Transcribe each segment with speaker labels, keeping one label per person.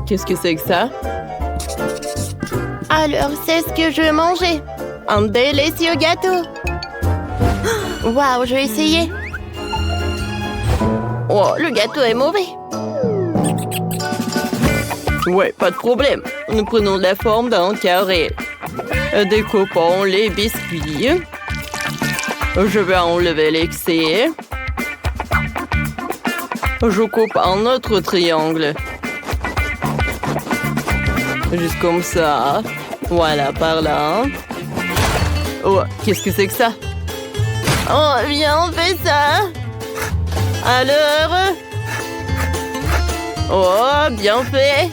Speaker 1: Qu'est-ce que c'est que ça?
Speaker 2: Alors, c'est ce que je veux manger. Un délicieux gâteau. Waouh, je vais essayer. Oh, le gâteau est mauvais.
Speaker 1: Ouais, pas de problème. Nous prenons la forme d'un carré. Découpons les biscuits. Je vais enlever l'excès. Je coupe un autre triangle. Juste comme ça. Voilà, par là. Oh, qu'est-ce que c'est que ça?
Speaker 2: Oh, viens, on fait ça.
Speaker 1: Alors? Oh, bien fait.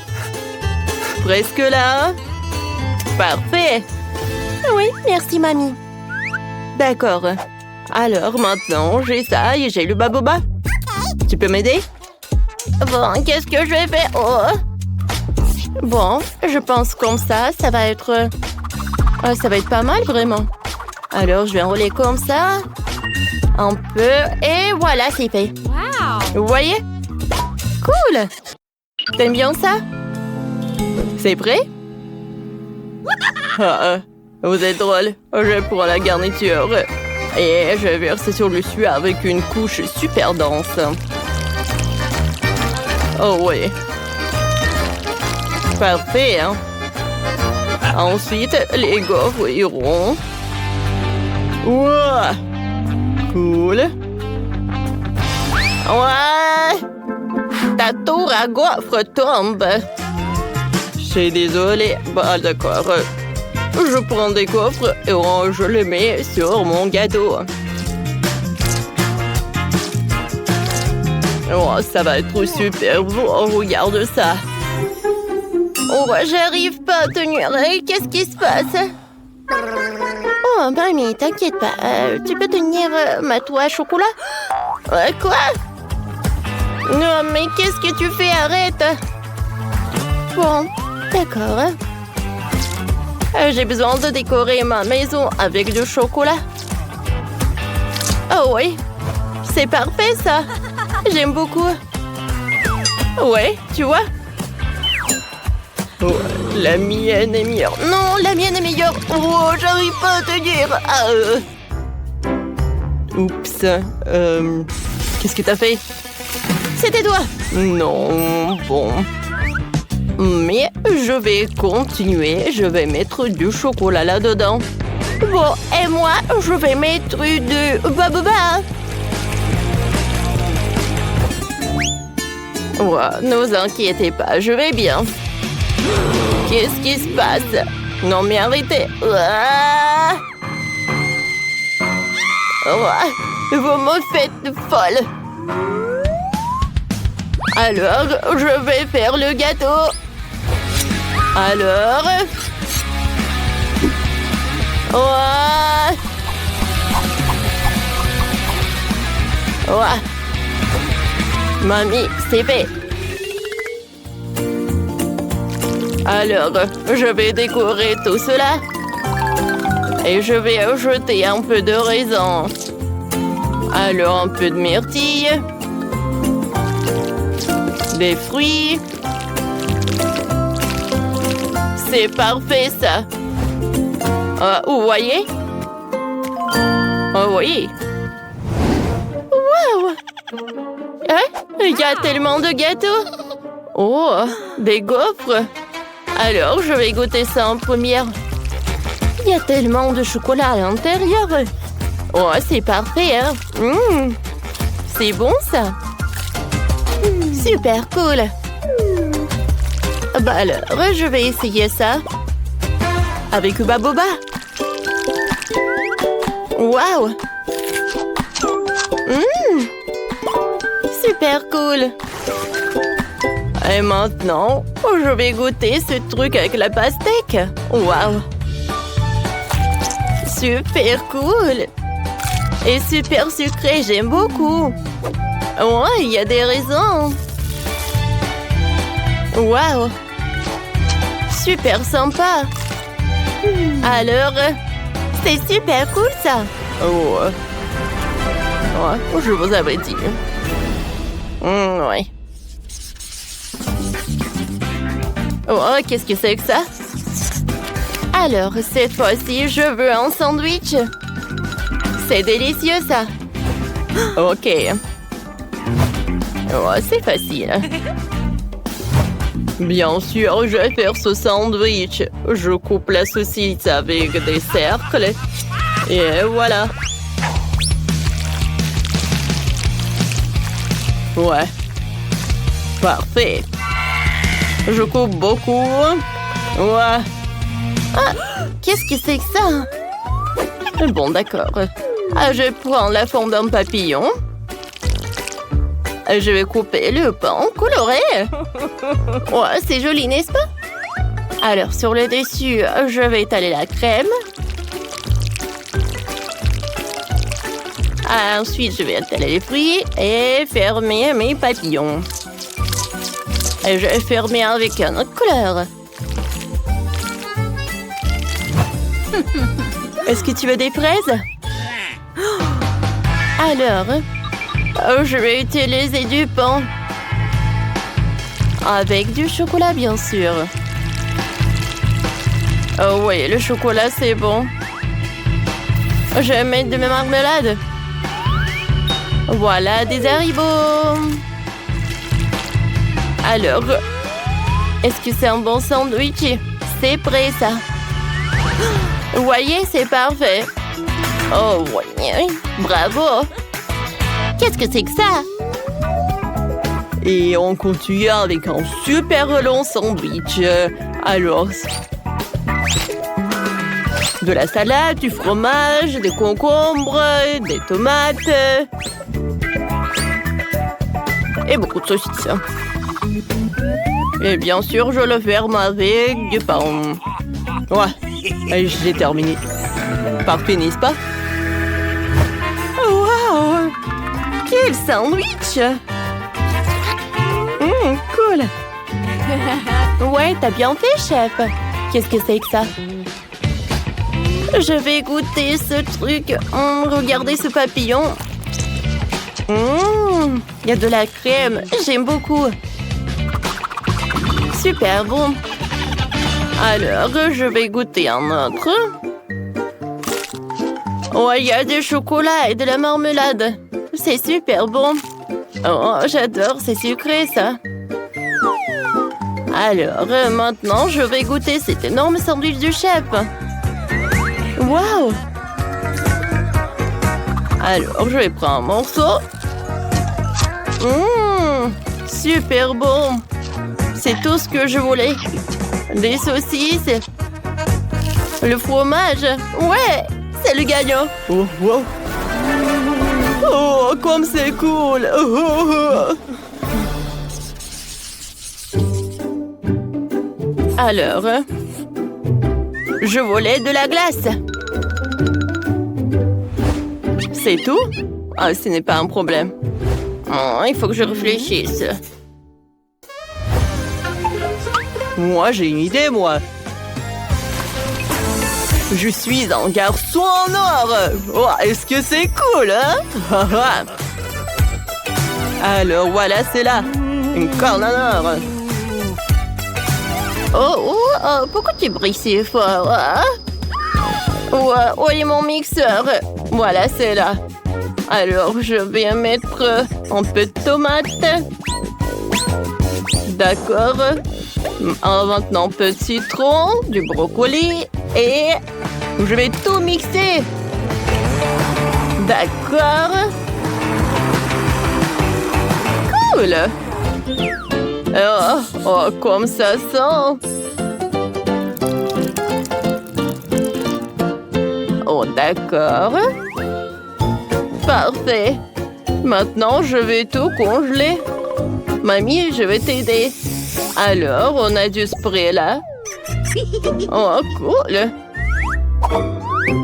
Speaker 1: Presque là. Parfait.
Speaker 2: Oui, merci, mamie.
Speaker 1: D'accord. Alors, maintenant, j'ai ça et j'ai le baboba. Tu peux m'aider?
Speaker 2: Bon, qu'est-ce que je vais faire? Oh. Bon, je pense comme ça va être... ça va être pas mal, vraiment. Alors, je vais enrouler comme ça. Un peu. Et voilà, c'est fait.
Speaker 3: Wow!
Speaker 1: Vous voyez?
Speaker 2: Cool! T'aimes bien ça?
Speaker 1: C'est prêt? Vous êtes drôle. Je prends la garniture. Et je verse sur le dessus avec une couche super dense. Oh oui. Parfait, hein? Ensuite, les gaufres iront. Wow! Cool.
Speaker 2: Ouais! Ta tour à gaufres tombe.
Speaker 1: Je suis désolée. Bah d'accord. Je prends des gaufres et je les mets sur mon gâteau. Oh, ça va être super beau. Regarde ça.
Speaker 2: Oh, j'arrive pas à tenir. Qu'est-ce qui se passe? Oh, mamie, t'inquiète pas. Tu peux tenir ma toile à chocolat? Quoi? Non, mais qu'est-ce que tu fais? Arrête! Bon, d'accord. J'ai besoin de décorer ma maison avec du chocolat. Oh oui, c'est parfait ça. J'aime beaucoup. Ouais, tu vois?
Speaker 1: Oh, la mienne est meilleure.
Speaker 2: Non, la mienne est meilleure. Oh, j'arrive pas à tenir.
Speaker 1: Oups. Qu'est-ce que t'as fait?
Speaker 2: C'était toi.
Speaker 1: Non, bon. Mais je vais continuer. Je vais mettre du chocolat là-dedans.
Speaker 2: Bon, et moi, je vais mettre du baboba.
Speaker 1: Ouais, ne vous inquiétez pas, je vais bien.
Speaker 2: Qu'est-ce qui se passe?
Speaker 1: Non mais arrêtez.
Speaker 2: Vous me faites folle. Alors, je vais faire le gâteau. Alors... Ouais. Ouais. Mamie, c'est fait.
Speaker 1: Alors, je vais décorer tout cela. Et je vais ajouter un peu de raisin. Alors, un peu de myrtille. Des fruits. C'est parfait, ça. Vous voyez? Oh oui.
Speaker 2: Wow! Il y a tellement de gâteaux.
Speaker 1: Oh, des gaufres. Alors, je vais goûter ça en première.
Speaker 2: Il y a tellement de chocolat à l'intérieur.
Speaker 1: Oh, c'est parfait, hein? C'est bon, ça.
Speaker 2: Super cool. Bah alors, je vais essayer ça.
Speaker 1: Avec baboba.
Speaker 2: Waouh! Super cool.
Speaker 1: Et maintenant, je vais goûter ce truc avec la pastèque. Waouh!
Speaker 2: Super cool. Et super sucré, j'aime beaucoup.
Speaker 1: Ouais, il y a des raisins.
Speaker 2: Waouh! Super sympa. Alors, c'est super cool ça.
Speaker 1: Oh. Ouais, je vous avais dit. Ouais. Oh, qu'est-ce que c'est que ça?
Speaker 2: Alors, cette fois-ci, je veux un sandwich. C'est délicieux, ça.
Speaker 1: Ok. Oh, c'est facile. Bien sûr, je vais faire ce sandwich. Je coupe la saucisse avec des cercles. Et voilà. Ouais. Parfait. Je coupe beaucoup. Ouais.
Speaker 2: Ah, qu'est-ce que c'est que ça?
Speaker 1: Bon, d'accord. Je prends la forme d'un papillon. Je vais couper le pain coloré.
Speaker 2: Ouais, c'est joli, n'est-ce pas? Alors, sur le dessus, je vais étaler la crème.
Speaker 1: Ensuite, je vais étaler les fruits et fermer mes papillons. Et je vais fermer avec une autre couleur. Est-ce que tu veux des fraises?
Speaker 2: Alors,
Speaker 1: je vais utiliser du pain.
Speaker 2: avec du chocolat, bien sûr.
Speaker 1: Oh oui, le chocolat, c'est bon. Je vais mettre de ma marmelade.
Speaker 2: Voilà des haribots.
Speaker 1: Alors,
Speaker 2: est-ce que c'est un bon sandwich? C'est prêt, ça.
Speaker 1: vous voyez, c'est parfait.
Speaker 2: Oh oui, bravo. Qu'est-ce que c'est que ça?
Speaker 1: Et on continue avec un super long sandwich. Alors, de la salade, du fromage, des concombres, des tomates. Et beaucoup de saucisses. Et bien sûr, je le ferme avec du pain. Ouais, et je l'ai terminé. Parfait, n'est-ce pas?
Speaker 2: Wow! Quel sandwich!
Speaker 1: Cool!
Speaker 2: Ouais, t'as bien fait, chef. Qu'est-ce que c'est que ça? Je vais goûter ce truc. Regardez ce papillon. Il y a de la crème. J'aime beaucoup. Super bon.
Speaker 1: Alors, je vais goûter un autre.
Speaker 2: Ouais, il y a du chocolat et de la marmelade. C'est super bon. Oh, j'adore, c'est sucré, ça. Alors, maintenant, je vais goûter cet énorme sandwich du chef. Waouh!
Speaker 1: Alors, je vais prendre un morceau.
Speaker 2: Super bon. C'est tout ce que je voulais. Des saucisses. Le fromage. Ouais, c'est le gagnant.
Speaker 1: Oh, wow. Oh, comme c'est cool.
Speaker 2: Alors, je voulais de la glace.
Speaker 1: C'est tout? Ah, ce n'est pas un problème.
Speaker 2: Oh, il faut que je réfléchisse.
Speaker 1: Moi, j'ai une idée, moi. Je suis un garçon en or. Oh, est-ce que c'est cool, hein? Alors, voilà, c'est là. Une corne en or.
Speaker 2: Oh, pourquoi tu brilles si fort, hein? Où est mon mixeur?
Speaker 1: Voilà, c'est là. Alors, je vais mettre un peu de tomate. D'accord. Maintenant, un peu de citron, du brocoli et je vais tout mixer. D'accord. Cool. Oh, comme ça sent. Oh, d'accord. Parfait. Maintenant, je vais tout congeler. Mamie, je vais t'aider. Alors, on a du spray là. Oh, cool.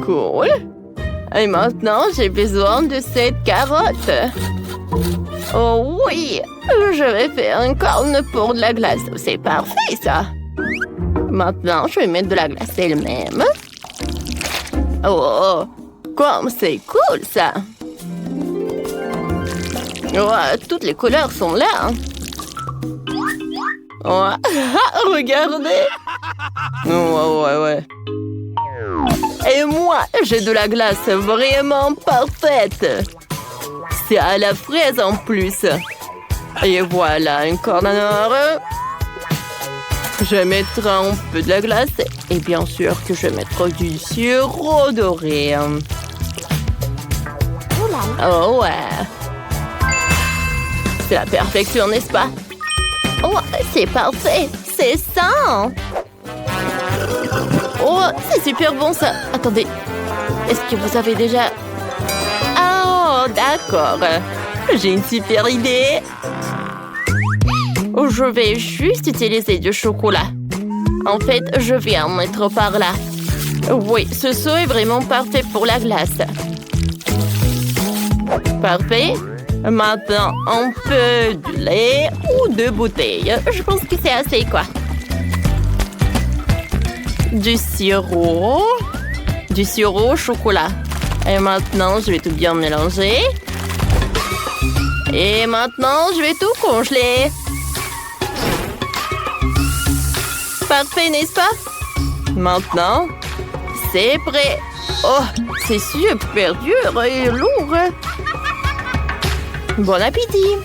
Speaker 1: Cool. Et maintenant, j'ai besoin de cette carotte. Oh oui, je vais faire une corne pour de la glace. C'est parfait, ça. Maintenant, je vais mettre de la glace elle-même. Oh, comme c'est cool, ça. Oh, toutes les couleurs sont là. Oh, regardez. Ouais. Et moi, j'ai de la glace vraiment parfaite. C'est à la fraise en plus. Et voilà, une cornanore. Je mettrai un peu de la glace. Et bien sûr que je mettrai du sirop doré. Oh ouais. C'est la perfection, n'est-ce pas?
Speaker 2: Oh, c'est parfait. C'est ça.
Speaker 1: Oh, c'est super bon ça. Attendez, est-ce que vous avez déjà... Oh, d'accord. J'ai une super idée. Je vais juste utiliser du chocolat. En fait, je vais en mettre par là. Oui, ce saut est vraiment parfait pour la glace. Parfait. Maintenant, un peu de lait ou 2 bouteilles. Je pense que c'est assez, quoi. Du sirop au chocolat. Et maintenant, je vais tout bien mélanger. Et maintenant, je vais tout congeler. Parfait, n'est-ce pas? Maintenant, c'est prêt. Oh, c'est super dur et lourd. Bon appétit.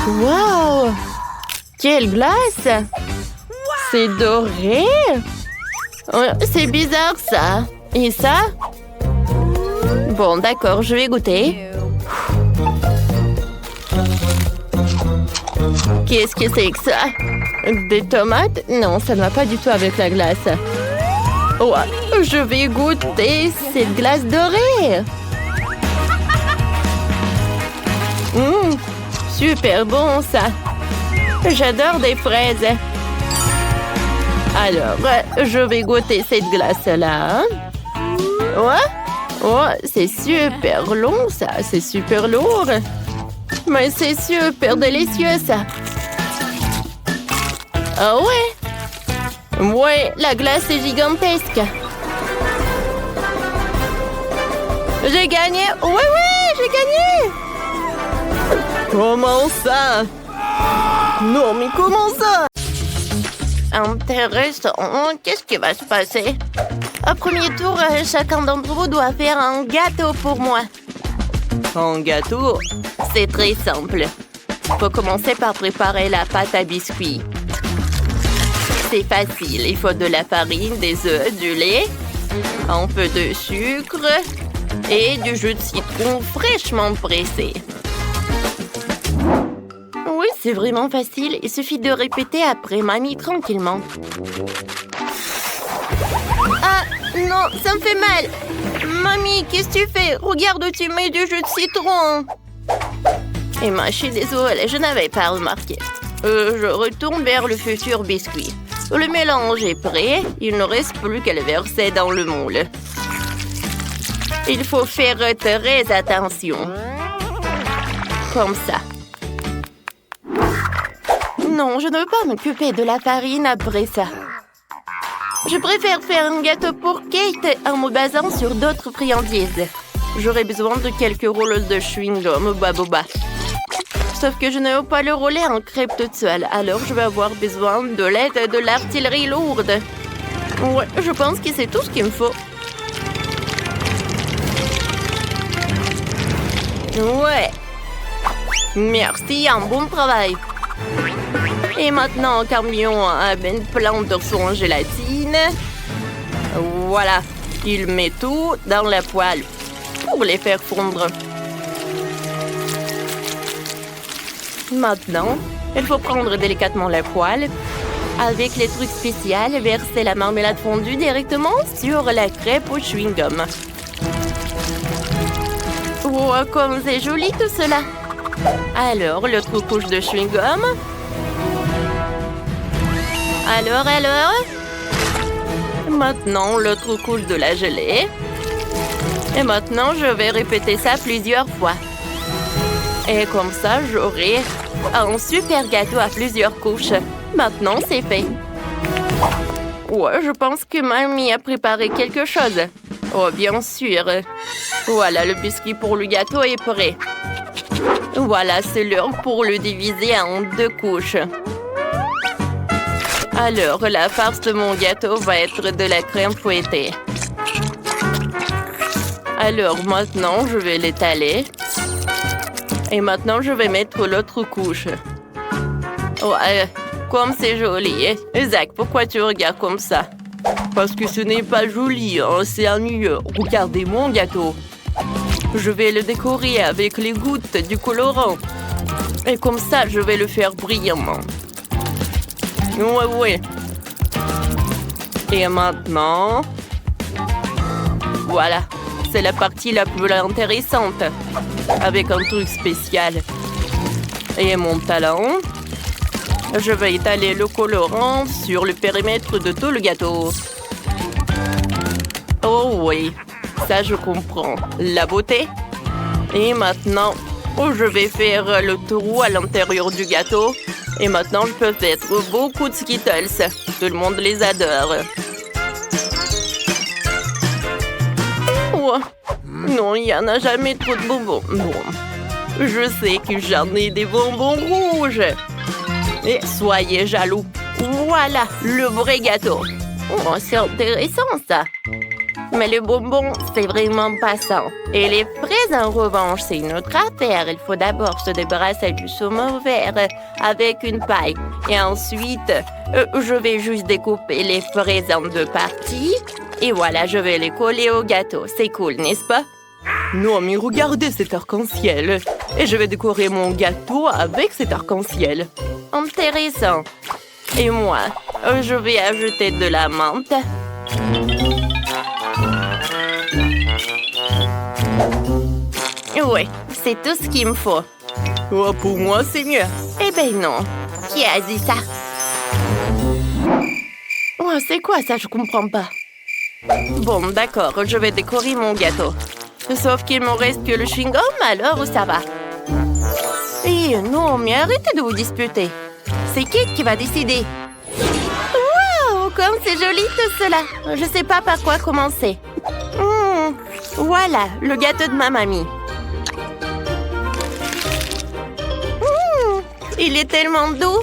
Speaker 1: Wow! Quelle glace! C'est doré? C'est bizarre, ça. Et ça? Bon, d'accord, je vais goûter. Qu'est-ce que c'est que ça? Des tomates? Non, ça ne va pas du tout avec la glace. Oh, je vais goûter cette glace dorée. Super bon, ça. J'adore des fraises. Alors, je vais goûter cette glace-là. Ouais? Oh, c'est super long, ça. C'est super lourd. Mais c'est super délicieux, ça. Ah ouais? Ouais, la glace est gigantesque. J'ai gagné. Oui, j'ai gagné. Comment ça? Non, mais comment ça?
Speaker 2: Intéressant. Qu'est-ce qui va se passer? Au premier tour, chacun d'entre vous doit faire un gâteau pour moi.
Speaker 1: Un gâteau? C'est très simple. Il faut commencer par préparer la pâte à biscuits. C'est facile. Il faut de la farine, des œufs, du lait, un peu de sucre et du jus de citron fraîchement pressé. Oui, c'est vraiment facile. Il suffit de répéter après mamie tranquillement.
Speaker 2: Ah, non, ça me fait mal. Mamie, qu'est-ce que tu fais? Regarde, tu mets du jus de citron.
Speaker 1: Emma, je suis désolée, je n'avais pas remarqué. Je retourne vers le futur biscuit. Le mélange est prêt. Il ne reste plus qu'à le verser dans le moule. Il faut faire très attention. Comme ça. Non, je ne veux pas m'occuper de la farine après ça. Je préfère faire un gâteau pour Kate en me basant sur d'autres friandises. J'aurai besoin de quelques rouleaux de chewing-gum Baboba. Sauf que je ne veux pas le rouler en crêpe toute seule, alors je vais avoir besoin de l'aide de l'artillerie lourde. Ouais, je pense que c'est tout ce qu'il me faut. Ouais. Merci, un bon travail. Et maintenant, camion amène plein de son gélatine. Voilà, il met tout dans la poêle pour les faire fondre. Maintenant, il faut prendre délicatement la poêle. Avec les trucs spéciaux, verser la marmelade fondue directement sur la crêpe au chewing-gum. Oh, comme c'est joli tout cela! Alors, l'autre couche de chewing-gum. Alors? Maintenant, l'autre couche de la gelée. Et maintenant, je vais répéter ça plusieurs fois. Et comme ça, j'aurai un super gâteau à plusieurs couches. Maintenant, c'est fait. Ouais, je pense que mamie a préparé quelque chose. Oh, bien sûr. Voilà, le biscuit pour le gâteau est prêt. Voilà, c'est l'heure pour le diviser en 2 couches. Alors, la farce de mon gâteau va être de la crème fouettée. Alors, maintenant, je vais l'étaler. Et maintenant, je vais mettre l'autre couche. Ouais, comme c'est joli. Zach, pourquoi tu regardes comme ça? Parce que ce n'est pas joli, hein, c'est ennuyeux. Regardez mon gâteau. Je vais le décorer avec les gouttes du colorant. Et comme ça, je vais le faire brillamment. Ouais. Et maintenant... Voilà, c'est la partie la plus intéressante. Avec un truc spécial. Et mon talent... Je vais étaler le colorant sur le périmètre de tout le gâteau. Oh oui, ça je comprends. La beauté. Et maintenant, je vais faire le trou à l'intérieur du gâteau. Et maintenant, je peux mettre beaucoup de Skittles. Tout le monde les adore. Oh, non, il n'y en a jamais trop de bonbons. Bon, je sais que j'en ai des bonbons rouges. Et soyez jaloux. Voilà, le vrai gâteau. Oh, c'est intéressant, ça. Mais le bonbon, c'est vraiment passant. Et les fraises, en revanche, c'est une autre affaire. Il faut d'abord se débarrasser du saumon vert avec une paille. Et ensuite, je vais juste découper les fraises en 2 parties. Et voilà, je vais les coller au gâteau. C'est cool, n'est-ce pas? Non, mais regardez cet arc-en-ciel. Et je vais décorer mon gâteau avec cet arc-en-ciel. Intéressant. Et moi, je vais ajouter de la menthe. Oui, c'est tout ce qu'il me faut. Oh, pour moi, c'est mieux. Eh ben non. Qui a dit ça? Oh, c'est quoi ça? Je comprends pas. Bon, d'accord, je vais décorer mon gâteau. Sauf qu'il me reste que le chewing-gum, alors ça va. Eh non, mais arrêtez de vous disputer. C'est qui va décider? Waouh, comme c'est joli tout cela. Je sais pas par quoi commencer. Voilà, le gâteau de ma mamie. Il est tellement doux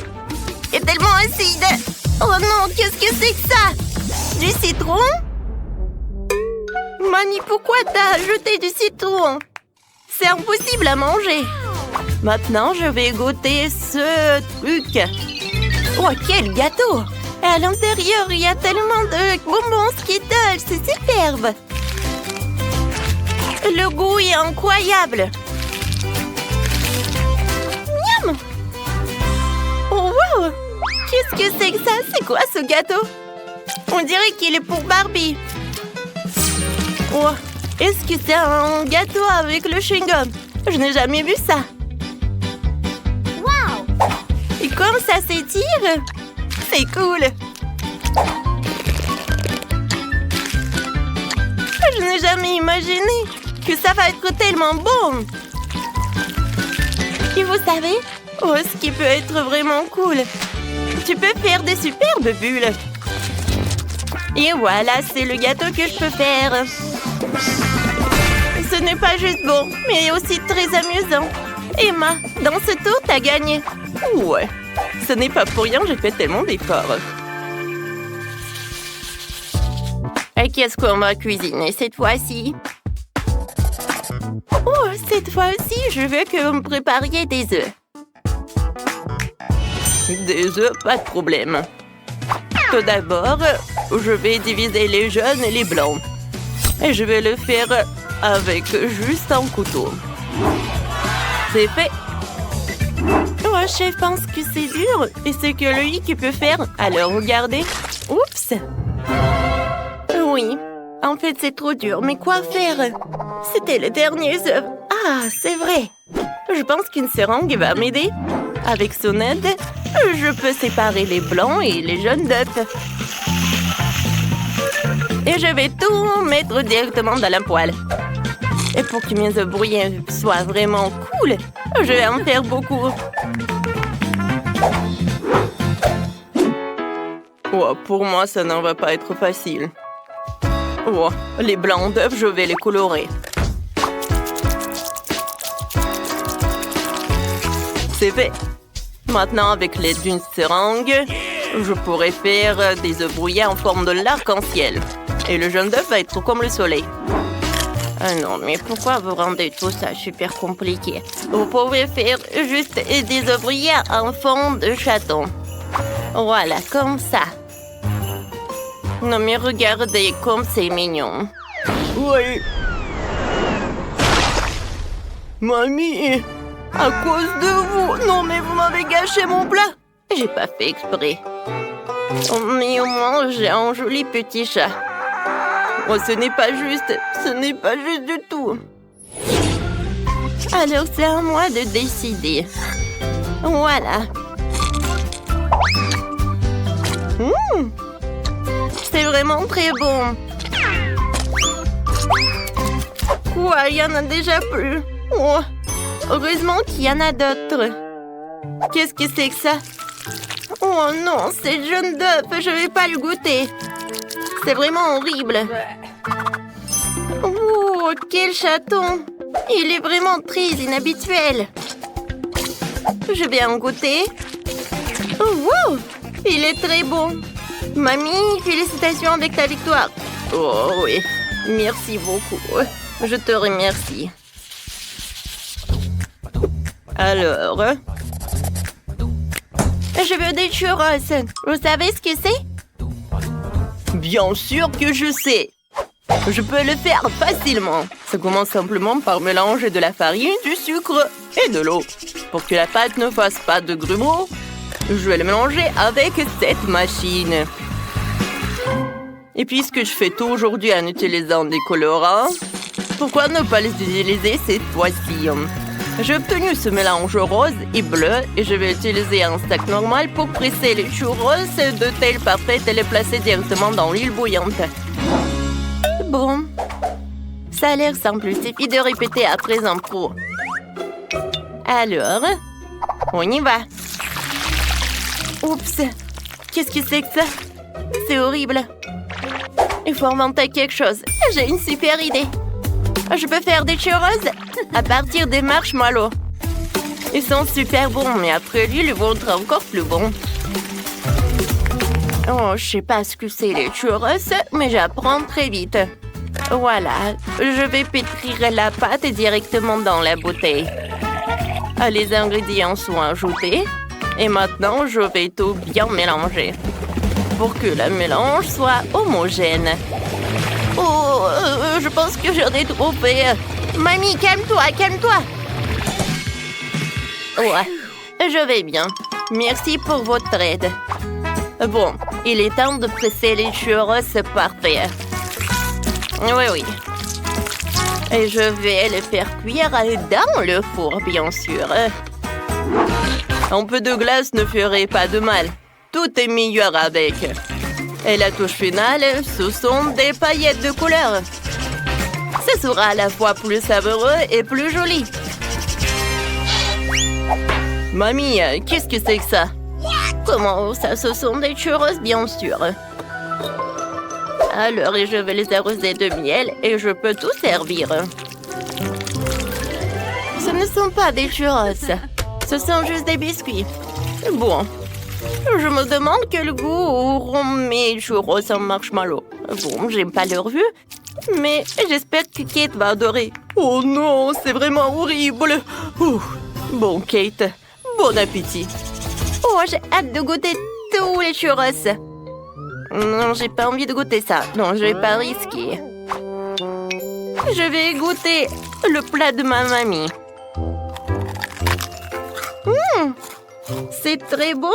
Speaker 1: et tellement acide. Oh non, qu'est-ce que c'est que ça? Du citron? Mamie, pourquoi t'as ajouté du citron? C'est impossible à manger. Maintenant, je vais goûter ce truc. Oh, quel gâteau! Et à l'intérieur, il y a tellement de bonbons Skittles. C'est superbe. Le goût est incroyable. Miam! Oh, wow! Qu'est-ce que c'est que ça? C'est quoi ce gâteau? On dirait qu'il est pour Barbie. Oh, est-ce que c'est un gâteau avec le chewing-gum? Je n'ai jamais vu ça. Wow! Et comme ça s'étire, c'est cool. Je n'ai jamais imaginé que ça va être tellement bon. Et vous savez, ce qui peut être vraiment cool, tu peux faire des superbes bulles. Et voilà, c'est le gâteau que je peux faire. Ce n'est pas juste bon, mais aussi très amusant. Emma, dans ce tour, t'as gagné. Ouais, ce n'est pas pour rien, j'ai fait tellement d'efforts. Et qu'est-ce qu'on va cuisiner cette fois-ci? Oh, cette fois-ci, je veux que vous me prépariez des œufs. Des œufs, pas de problème. Tout d'abord, je vais diviser les jaunes et les blancs. Et je vais le faire avec juste un couteau. C'est fait. Oh, chef pense que c'est dur et c'est que lui qui peut faire. Alors, regardez. Oups. Oui, en fait, c'est trop dur. Mais quoi faire? C'était les derniers œufs. Ah, c'est vrai. Je pense qu'une seringue va m'aider. Avec son aide, je peux séparer les blancs et les jaunes d'œufs. Et je vais tout mettre directement dans la poêle. Et pour que mes œufs brouillés soient vraiment cool, je vais en faire beaucoup. Oh, pour moi, ça n'en va pas être facile. Oh, les blancs d'œufs, je vais les colorer. C'est fait. Maintenant, avec l'aide d'une seringue, je pourrais faire des œufs brouillés en forme de l'arc-en-ciel. Et le jaune d'œuf va être comme le soleil. Ah non, mais pourquoi vous rendez tout ça super compliqué? Vous pouvez faire juste des œufs brouillés en forme de chaton. Voilà, comme ça. Non, mais regardez comme c'est mignon. Oui. Mamie, à cause de vous. Non, mais vous m'avez gâché mon plat. J'ai pas fait exprès. Oh, mais au moins, j'ai un joli petit chat. Oh, ce n'est pas juste. Ce n'est pas juste du tout. Alors, c'est à moi de décider. Voilà. C'est vraiment très bon. Quoi, il y en a déjà plus. Oh, heureusement qu'il y en a d'autres. Qu'est-ce que c'est que ça? Oh non, c'est jaune d'œuf, je vais pas le goûter. C'est vraiment horrible. Oh, quel chaton. Il est vraiment très inhabituel. Je vais en goûter. Oh, wow, il est très bon. Mamie, félicitations avec ta victoire. Oh oui, merci beaucoup. Je te remercie. Alors, je veux des churros. Vous savez ce que c'est? Bien sûr que je sais. Je peux le faire facilement. Ça commence simplement par mélanger de la farine, du sucre et de l'eau. Pour que la pâte ne fasse pas de grumeaux, je vais le mélanger avec cette machine. Et puisque je fais tout aujourd'hui en utilisant des colorants, pourquoi ne pas les utiliser cette fois-ci? J'ai obtenu ce mélange rose et bleu et je vais utiliser un stack normal pour presser les churros de telle parfaite et les placer directement dans l'huile bouillante. Bon, ça a l'air simple, il suffit de répéter après en pro. Alors, on y va. Oups, qu'est-ce que c'est que ça? C'est horrible. Il faut inventer quelque chose. J'ai une super idée. Je peux faire des churros à partir des marshmallows. Ils sont super bons, mais après lui, ils vont être encore plus bons. Oh, je sais pas ce que c'est les churros, mais j'apprends très vite. Voilà, je vais pétrir la pâte directement dans la bouteille. Les ingrédients sont ajoutés. Et maintenant, je vais tout bien mélanger pour que le mélange soit homogène. Oh, je pense que j'en ai trop fait. Mamie, calme-toi, calme-toi. Ouais, je vais bien. Merci pour votre aide. Bon, il est temps de presser les churros parfaits. Oui. Et je vais les faire cuire dans le four, bien sûr. Un peu de glace ne ferait pas de mal. Tout est meilleur avec. Et la touche finale, ce sont des paillettes de couleur. Ce sera à la fois plus savoureux et plus joli. Mamie, qu'est-ce que c'est que ça? Comment ça? Ce sont des churros, bien sûr. Alors, je vais les arroser de miel et je peux tout servir. Ce ne sont pas des churros. Ce sont juste des biscuits. Bon, je me demande quel goût auront mes churros en marshmallow. Bon, j'aime pas leur vue, mais j'espère que Kate va adorer. Oh non, c'est vraiment horrible. Bon, Kate, bon appétit. Oh, j'ai hâte de goûter tous les churros. Non, j'ai pas envie de goûter ça. Non, je vais pas risquer. Je vais goûter le plat de ma mamie. C'est très bon.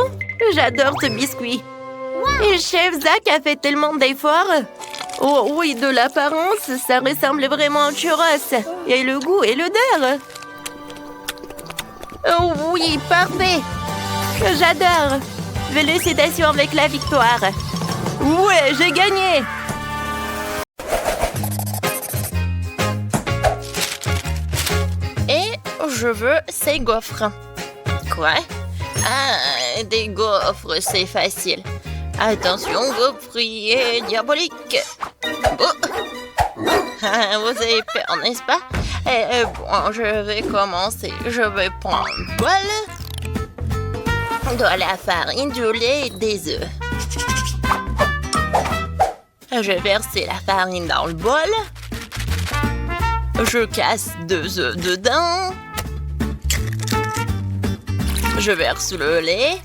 Speaker 1: J'adore ce biscuit. Et chef Zach a fait tellement d'efforts. Oh oui, de l'apparence, ça ressemble vraiment au churros. Et le goût et l'odeur. Oh oui, parfait. J'adore. Félicitations avec la victoire. Ouais, j'ai gagné. Et je veux ces gaufres. Quoi? Ah, des gaufres, c'est facile. Attention, gaufrier diabolique. Oh. Vous avez peur, n'est-ce pas? Bon, je vais commencer. Je vais prendre une poêle
Speaker 2: De la farine, du lait et des œufs. Je vais verser la farine dans le bol. Je casse 2 œufs dedans. Je verse le lait.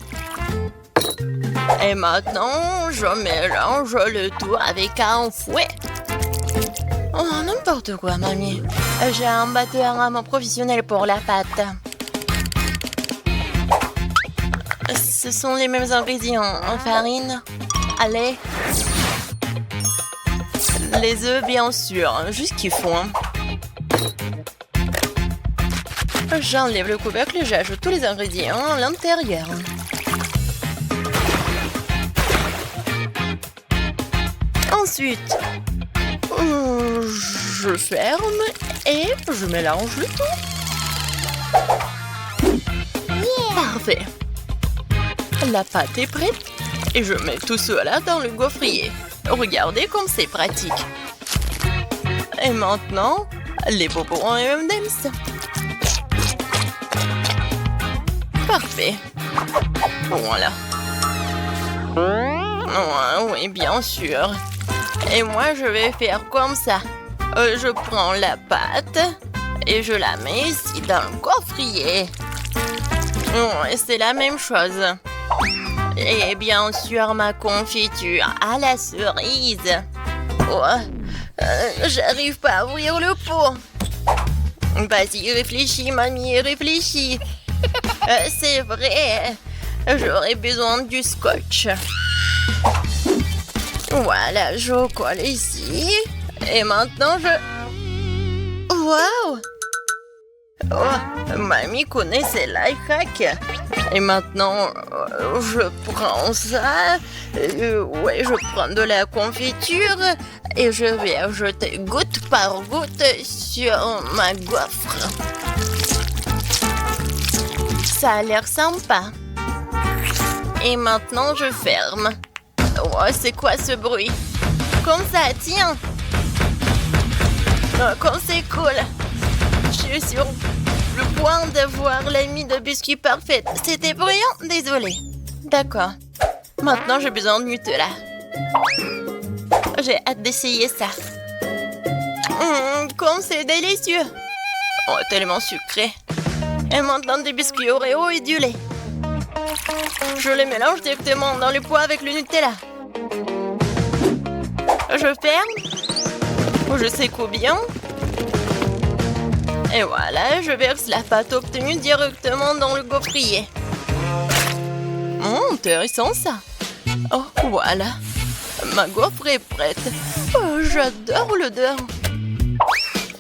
Speaker 2: Et maintenant, je mélange le tout avec un fouet. Oh, n'importe quoi, mamie. J'ai un batteur à mon professionnel pour la pâte. Ce sont les mêmes ingrédients. Farine, lait, les œufs, bien sûr. Juste qu'il faut. J'enlève le couvercle et j'ajoute tous les ingrédients à l'intérieur. Ensuite, je ferme et je mélange le tout. Parfait. La pâte est prête et je mets tout cela dans le gaufrier. Regardez comme c'est pratique. Et maintenant, les bonbons M&M's. Parfait. Voilà. Oui, bien sûr. Et moi, je vais faire comme ça. Je prends la pâte et je la mets ici dans le gaufrier. C'est la même chose. Et bien sûr, ma confiture à la cerise. J'arrive pas à ouvrir le pot. Vas-y, réfléchis, mamie, réfléchis. C'est vrai. J'aurais besoin du scotch. Voilà, je colle ici. Et maintenant, je... Waouh! Oh, mamie connaît ses life hacks. Et maintenant, je prends ça. Ouais, je prends de la confiture. Et je vais ajouter goutte par goutte sur ma gaufre. Ça a l'air sympa. Et maintenant, je ferme. Oh, c'est quoi ce bruit? Comme ça, tiens. Oh, comme c'est cool. Je suis sur le point d'avoir l'ami de biscuit parfaite. C'était bruyant? Désolée. D'accord. Maintenant, j'ai besoin de Nutella. J'ai hâte d'essayer ça. Comme c'est délicieux. Oh, tellement sucré. Et maintenant, des biscuits Oreo et du lait. Je les mélange directement dans le pot avec le Nutella. Je ferme. Je secoue bien. Et voilà, je verse la pâte obtenue directement dans le gaufrier. Intéressant ça. Oh, voilà. Ma gaufre est prête. Oh, j'adore l'odeur.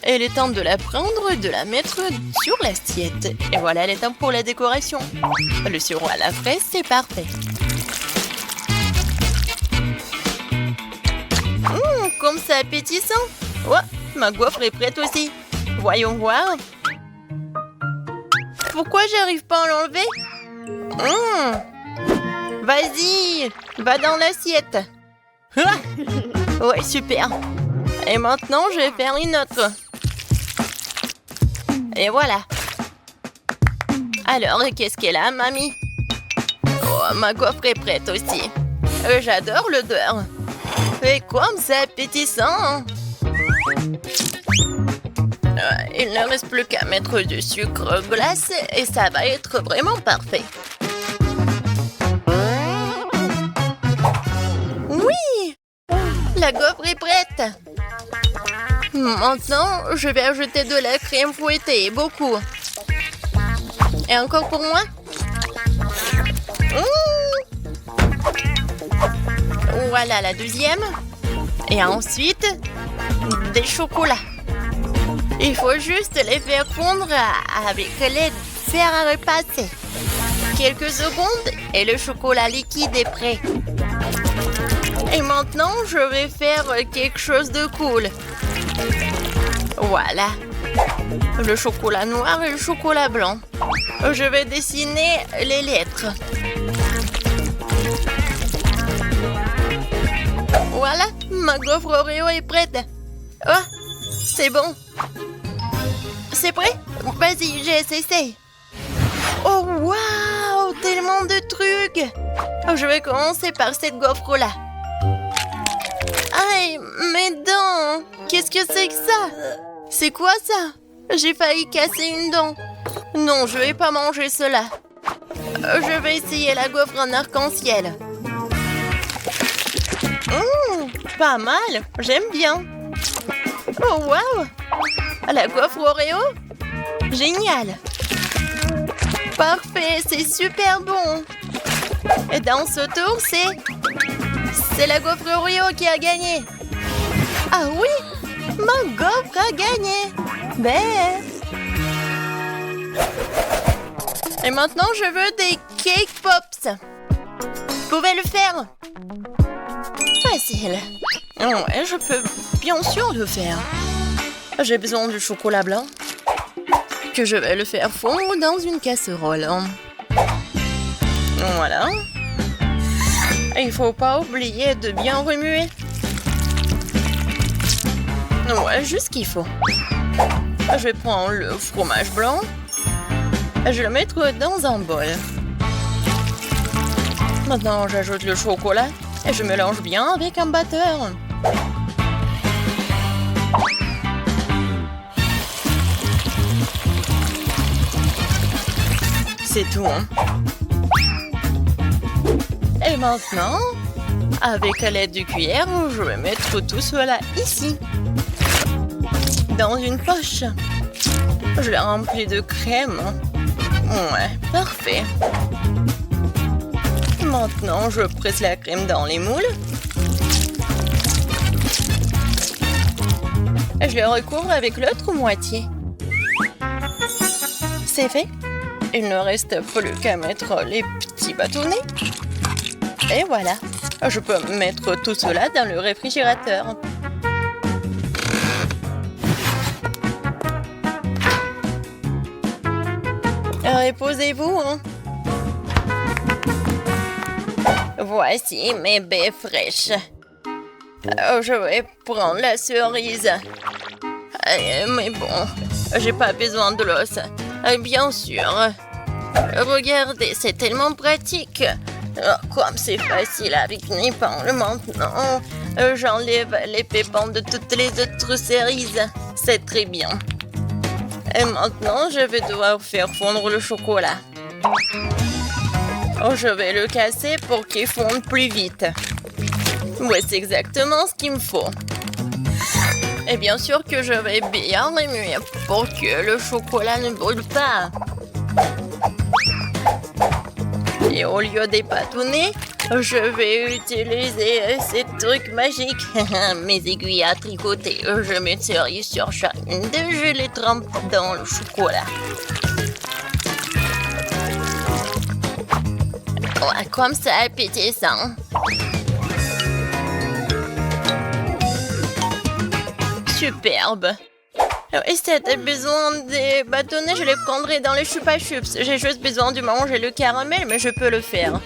Speaker 2: Il est temps de la prendre et de la mettre sur l'assiette. Et voilà, il est temps pour la décoration. Le sirop à la fraise, c'est parfait. Comme c'est appétissant. Oh, ma gaufre est prête aussi. Voyons voir. Pourquoi j'arrive pas à l'enlever? Vas-y, va dans l'assiette. Ouais, super. Et maintenant, je vais faire une autre. Et voilà. Alors, qu'est-ce qu'elle a, mamie? Oh, ma gaufre est prête aussi. J'adore l'odeur. Et comme c'est appétissant. Il ne reste plus qu'à mettre du sucre glacé et ça va être vraiment parfait. Oui! La gaufre est prête. Maintenant, je vais ajouter de la crème fouettée, beaucoup. Et encore pour moi? Voilà la deuxième. Et ensuite, des chocolats. Il faut juste les faire fondre avec les fer à repasser. Quelques secondes et le chocolat liquide est prêt. Et maintenant, je vais faire quelque chose de cool. Voilà. Le chocolat noir et le chocolat blanc. Je vais dessiner les lettres. Voilà, ma gaufre Oreo est prête. Oh, c'est bon. C'est prêt? Vas-y, Jess, essaye. Oh, waouh! tellement de trucs. Je vais commencer par cette gaufre-là. Aïe, mes dents! Qu'est-ce que c'est que ça? C'est quoi ça? J'ai failli casser une dent. Non, je vais pas manger cela. Je vais essayer la gaufre en arc-en-ciel. Pas mal, j'aime bien. Oh, waouh! La gaufre Oreo? Génial! Parfait, c'est super bon. Et dans ce tour, c'est la gaufre Oreo qui a gagné. Ah oui, ma gaufre a gagné. Ben. Et maintenant, je veux des cake pops. Vous pouvez le faire? Facile. Ouais, je peux bien sûr le faire. J'ai besoin du chocolat blanc que je vais le faire fondre dans une casserole. Voilà. Et il faut pas oublier de bien remuer. Ouais, juste ce qu'il faut. Je vais prendre le fromage blanc. Je vais le mettre dans un bol. Maintenant, j'ajoute le chocolat et je mélange bien avec un batteur. C'est tout. Et maintenant, avec l'aide du cuillère, je vais mettre tout cela ici. Dans une poche. Je l'ai rempli de crème. Ouais, parfait. Maintenant, je presse la crème dans les moules. Et je les recouvre avec l'autre moitié. C'est fait. Il ne reste plus qu'à mettre les petits bâtonnets. Et voilà. Je peux mettre tout cela dans le réfrigérateur. Reposez-vous, hein. Voici mes baies fraîches. Je vais prendre la cerise. Mais bon, j'ai pas besoin de l'os. Bien sûr. Regardez, c'est tellement pratique. Comme c'est facile avec Nippon maintenant. J'enlève les pépins de toutes les autres cerises. C'est très bien. Et maintenant, je vais devoir faire fondre le chocolat. Je vais le casser pour qu'il fonde plus vite. Ouais, c'est exactement ce qu'il me faut. Et bien sûr que je vais bien remuer pour que le chocolat ne brûle pas. Et au lieu des bâtonnets, je vais utiliser ces trucs magiques. Mes aiguilles à tricoter. Je mets cerise sur chacune d'eux. Je les trempe dans le chocolat. Ouais, comme ça, appétissant. Superbe. Et si t'as besoin des bâtonnets, je les prendrai dans les Chupa Chups. J'ai juste besoin de manger le caramel, mais je peux le faire.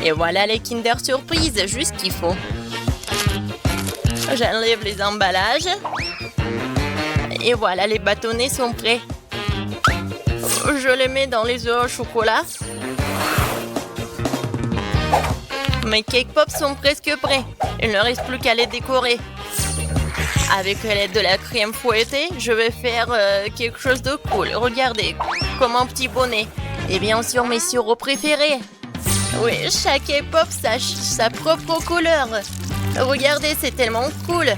Speaker 2: Et voilà les Kinder Surprise, juste qu'il faut. J'enlève les emballages. Et voilà, les bâtonnets sont prêts. Je les mets dans les œufs au chocolat. Mes cake pops sont presque prêts. Il ne reste plus qu'à les décorer. Avec l'aide de la crème fouettée, je vais faire quelque chose de cool. Regardez, comme un petit bonnet. Et bien sûr, mes sirops préférés. Oui, chaque cake pop a sa propre couleur. Regardez, c'est tellement cool.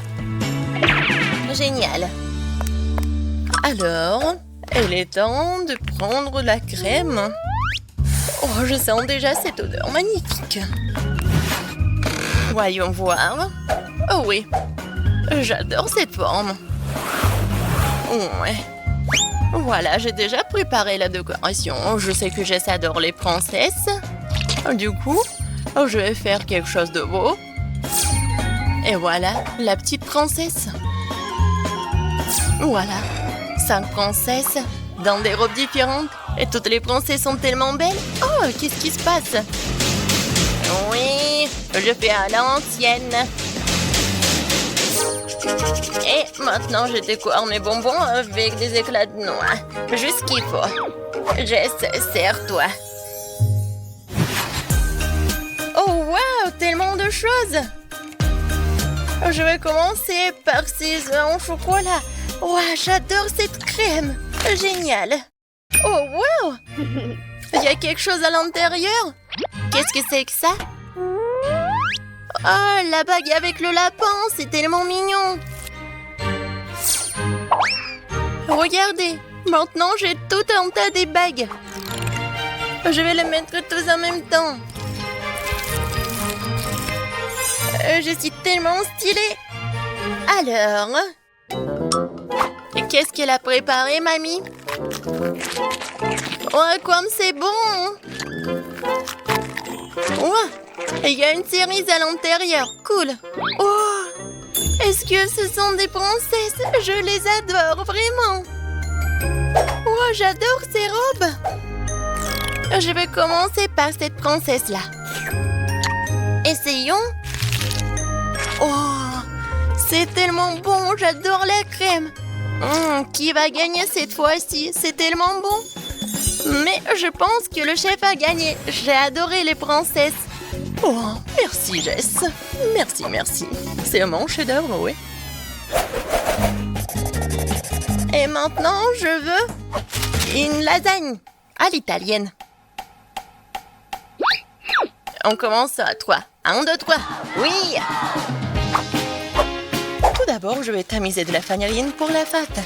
Speaker 2: Génial. Alors, il est temps de prendre la crème. Oh, je sens déjà cette odeur magnifique. Voyons voir. Oh oui, j'adore cette forme. Ouais. Voilà, j'ai déjà préparé la décoration. Je sais que Jess adore les princesses. Du coup, je vais faire quelque chose de beau. Et voilà, la petite princesse. Voilà, 5 princesses dans des robes différentes. Et toutes les princesses sont tellement belles. Oh, qu'est-ce qui se passe? Oui, je fais à l'ancienne. Et maintenant, je décore mes bonbons avec des éclats de noix. Juste ce qu'il faut. Jess, serre-toi. chose. Je vais commencer par ces œufs en chocolat. Ouah, j'adore cette crème. Génial. Oh, wow! Il y a quelque chose à l'intérieur. Qu'est-ce que c'est que ça? Ah, la bague avec le lapin, c'est tellement mignon. Regardez, maintenant j'ai tout un tas de bagues. Je vais les mettre tous en même temps. Je suis tellement stylée. Alors, qu'est-ce qu'elle a préparé, mamie? Oh, comme c'est bon! Oh, il y a une cerise à l'intérieur. Cool. Oh, est-ce que ce sont des princesses? Je les adore, vraiment. Oh, j'adore ces robes. Je vais commencer par cette princesse-là. Essayons. Oh, c'est tellement bon. J'adore la crème. Qui va gagner cette fois-ci? C'est tellement bon. Mais je pense que le chef a gagné. J'ai adoré les princesses. Oh, merci Jess. Merci, merci. C'est mon chef-d'œuvre, oui. Et maintenant, je veux une lasagne à l'italienne. On commence à 3. 1, 2, 3. Oui! Tout d'abord, je vais tamiser de la farine pour la pâte.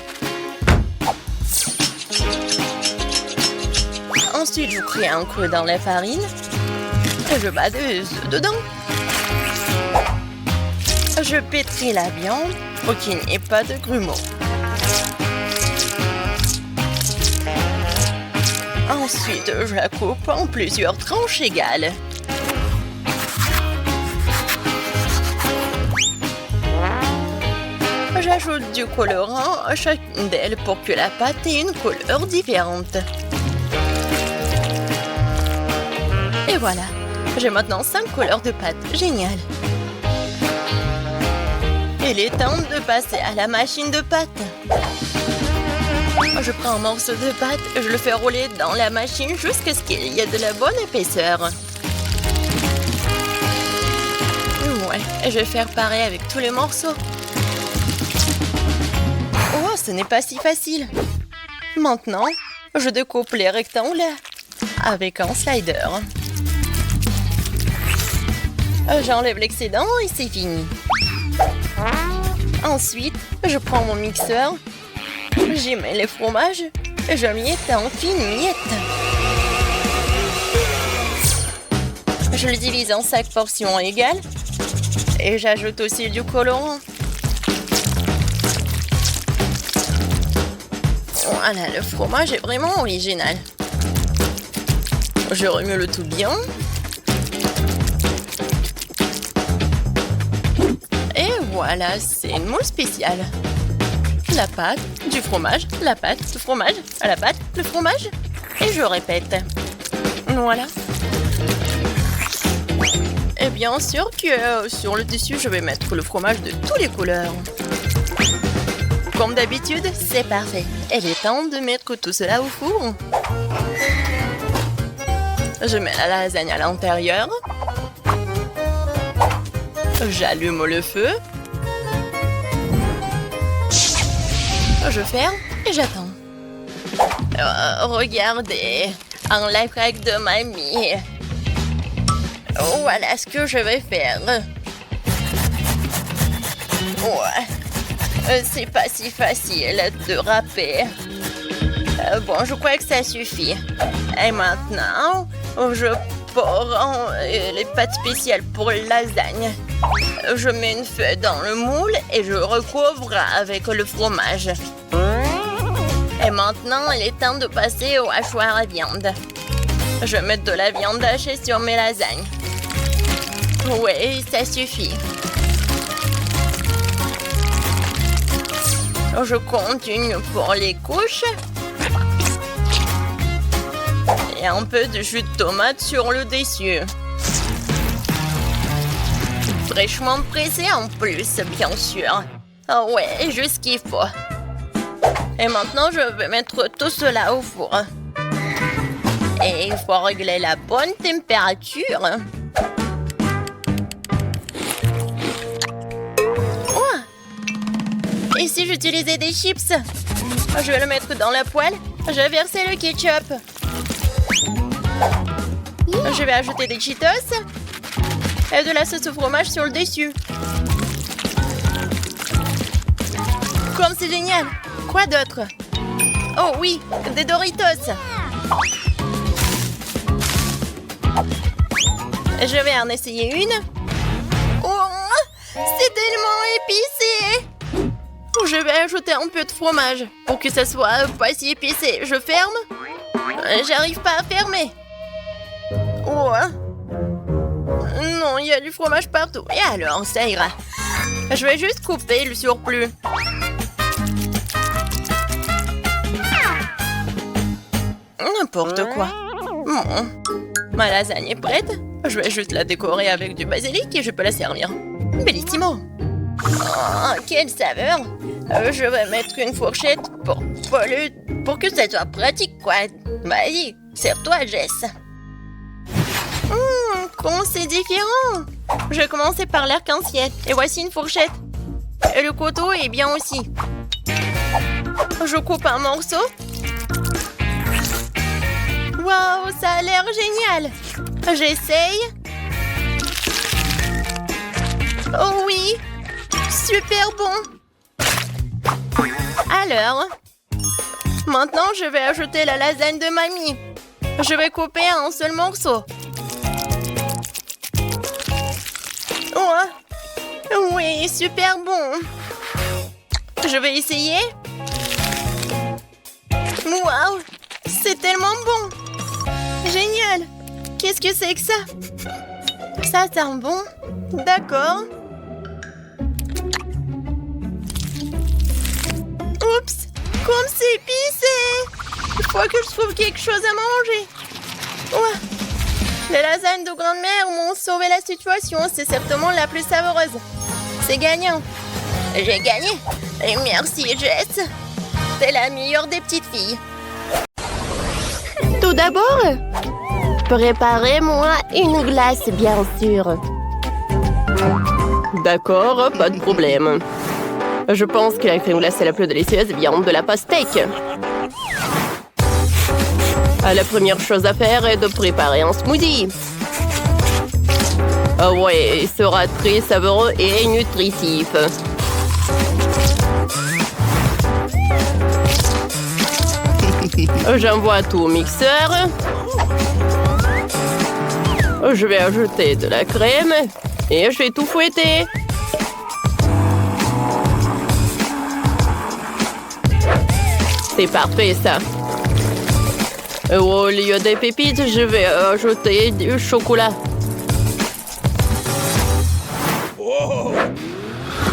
Speaker 2: Ensuite, je crée un creux dans la farine. Et je bats des œufs dedans. Je pétris la viande pour qu'il n'y ait pas de grumeaux. Ensuite, je la coupe en plusieurs tranches égales. J'ajoute du colorant à chacune d'elles pour que la pâte ait une couleur différente. Et voilà, j'ai maintenant 5 couleurs de pâte. Génial! Il est temps de passer à la machine de pâte. Je prends un morceau de pâte et je le fais rouler dans la machine jusqu'à ce qu'il y ait de la bonne épaisseur. Ouais, et je vais faire pareil avec tous les morceaux. Oh, ce n'est pas si facile. Maintenant, je découpe les rectangles avec un slider. J'enlève l'excédent et c'est fini. Ensuite, je prends mon mixeur, j'y mets les fromages et je miette en fines miettes. Je le divise en 5 portions égales et j'ajoute aussi du colorant. Voilà, le fromage est vraiment original. Je remue le tout bien. Et voilà, c'est une moule spéciale. La pâte, du fromage, la pâte, le fromage, la pâte, le fromage. Et je répète. Voilà. Et bien sûr que sur le dessus, je vais mettre le fromage de toutes les couleurs. Comme d'habitude, c'est parfait. Il est temps de mettre tout cela au four. Je mets la lasagne à l'intérieur. J'allume le feu. Je ferme et j'attends. Regardez, un live hack de mamie. Voilà ce que je vais faire. Ouais, c'est pas si facile de râper. Bon, je crois que ça suffit. Et maintenant, je pore les pâtes spéciales pour lasagne. Je mets une feuille dans le moule et je recouvre avec le fromage. Et maintenant, il est temps de passer au hachoir à viande. Je mets de la viande hachée sur mes lasagnes. Oui, ça suffit. Je continue pour les couches. Et un peu de jus de tomate sur le dessus. Fraîchement pressé en plus, bien sûr. Ah ouais, juste ce qu'il faut. Et maintenant, je vais mettre tout cela au four. Et il faut régler la bonne température. Et si j'utilisais des chips? Je vais le mettre dans la poêle. Je vais verser le ketchup. Je vais ajouter des Cheetos. Et de la sauce au fromage sur le dessus. Comme c'est génial! Quoi d'autre? Oh oui, des Doritos! Je vais en essayer une. Oh, c'est tellement épicé! Je vais ajouter un peu de fromage pour que ça soit pas si épicé. Je ferme? J'arrive pas à fermer. Oh. Non, il y a du fromage partout. Et alors, ça ira. Je vais juste couper le surplus. N'importe quoi. Ma lasagne est prête. Je vais juste la décorer avec du basilic et je peux la servir. Bellissimo. Oh, quelle saveur. Je vais mettre une fourchette pour que ça soit pratique, quoi. Vas-y, sers-toi, Jess. Comment c'est différent. Je vais commencer par l'arc-en-ciel. Et voici une fourchette. Et le couteau est bien aussi. Je coupe un morceau. Waouh, ça a l'air génial. J'essaye. Oh oui, super bon. Alors, maintenant je vais ajouter la lasagne de mamie. Je vais couper un seul morceau. Oh, oui, super bon. Je vais essayer. Waouh, c'est tellement bon. Génial. Qu'est-ce que c'est que ça? Ça sent bon. D'accord. Oups, comme c'est épicé. Il faut que je trouve quelque chose à manger. Ouais. Les lasagnes de grand-mère m'ont sauvé la situation. C'est certainement la plus savoureuse. C'est gagnant. J'ai gagné. Et merci, Jess. T'es la meilleure des petites filles.
Speaker 1: Tout d'abord, préparez-moi une glace, bien sûr. D'accord, pas de problème. Je pense que la crème glacée la plus délicieuse vient de la pastèque. La première chose à faire est de préparer un smoothie. Ah ouais, il sera très savoureux et nutritif. J'envoie tout au mixeur. Je vais ajouter de la crème et je vais tout fouetter. C'est parfait, ça. Au lieu des pépites, je vais ajouter du chocolat.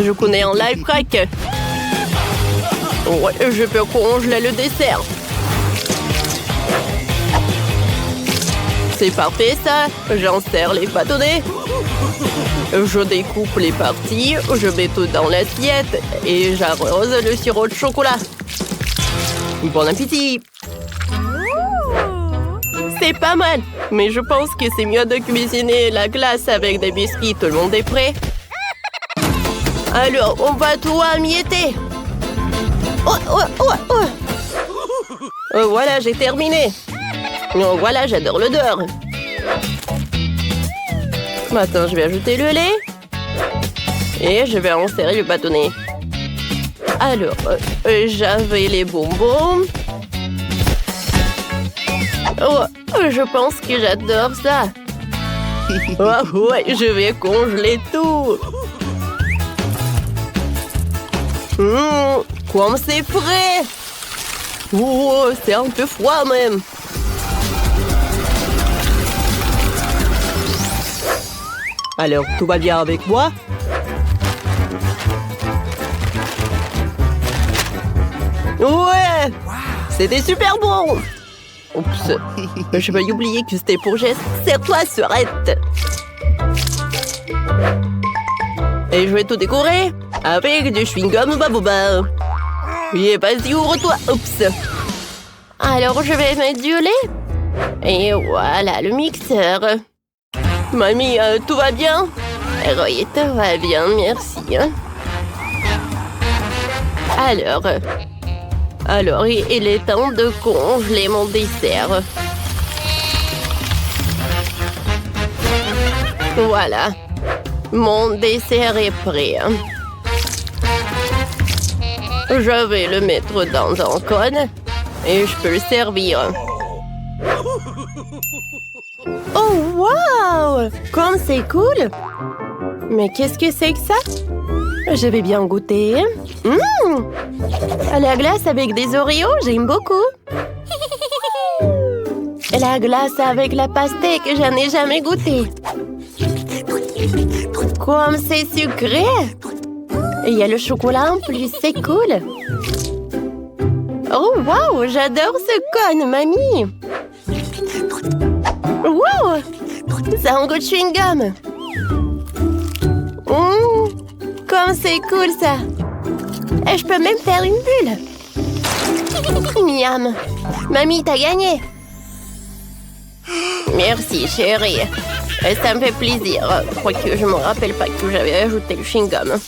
Speaker 1: Je connais un life crack. Ouais, je peux congeler le dessert. C'est parfait, ça. J'insère les bâtonnets. Je découpe les parties. Je mets tout dans l'assiette. Et j'arrose le sirop de chocolat. Bon appétit. C'est pas mal. Mais je pense que c'est mieux de cuisiner la glace avec des biscuits. Tout le monde est prêt? Alors, on va tout amietter. Voilà, j'ai terminé. Oh, voilà, j'adore l'odeur. Maintenant, je vais ajouter le lait. Et je vais insérer le bâtonnet. Alors, j'avais les bonbons. Oh, je pense que j'adore ça. Oh, ouais, je vais congeler tout. Comme c'est frais. Oh, c'est un peu froid même. Alors, tout va bien avec moi? Ouais! C'était super bon! Oups! Je vais oublier que c'était pour Jess. Serre-toi, Sorette! Et je vais tout décorer avec du chewing-gum Baboba. Et vas-y, ouvre-toi! Oups! Alors, je vais mettre du lait. Et voilà le mixeur. Mamie, tout va bien? Oui, tout va bien, merci. Alors, il est temps de congeler mon dessert. Voilà. Mon dessert est prêt. Je vais le mettre dans un cône et je peux le servir. Oh, wow! Comme c'est cool! Mais qu'est-ce que c'est que ça? Je vais bien goûter. La glace avec des Oreos, j'aime beaucoup. La glace avec la pastèque, j'en ai jamais goûté. Comme c'est sucré! Et il y a le chocolat en plus, c'est cool. Oh, wow! J'adore ce cône, mamie! Wow! Ça a un goût de chewing-gum. Comme c'est cool, ça! Et je peux même faire une bulle. Miam! Mamie, t'as gagné! Merci, chérie. Ça me fait plaisir. Quoique je me rappelle pas que j'avais ajouté le chewing-gum.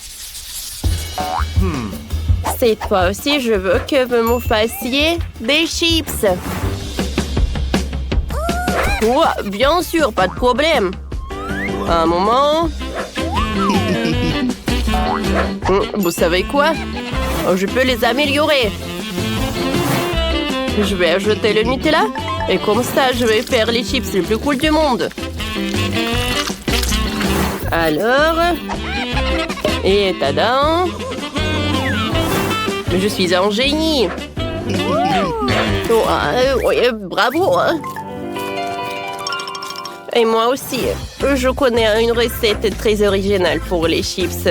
Speaker 1: Cette fois aussi, je veux que vous me fassiez des chips. Ouais, bien sûr, pas de problème. Un moment. Vous savez quoi? Je peux les améliorer. Je vais ajouter le Nutella et comme ça, je vais faire les chips les plus cool du monde. Alors... Et tadam! Je suis un génie! Ouais, bravo! Et moi aussi, je connais une recette très originale pour les chips.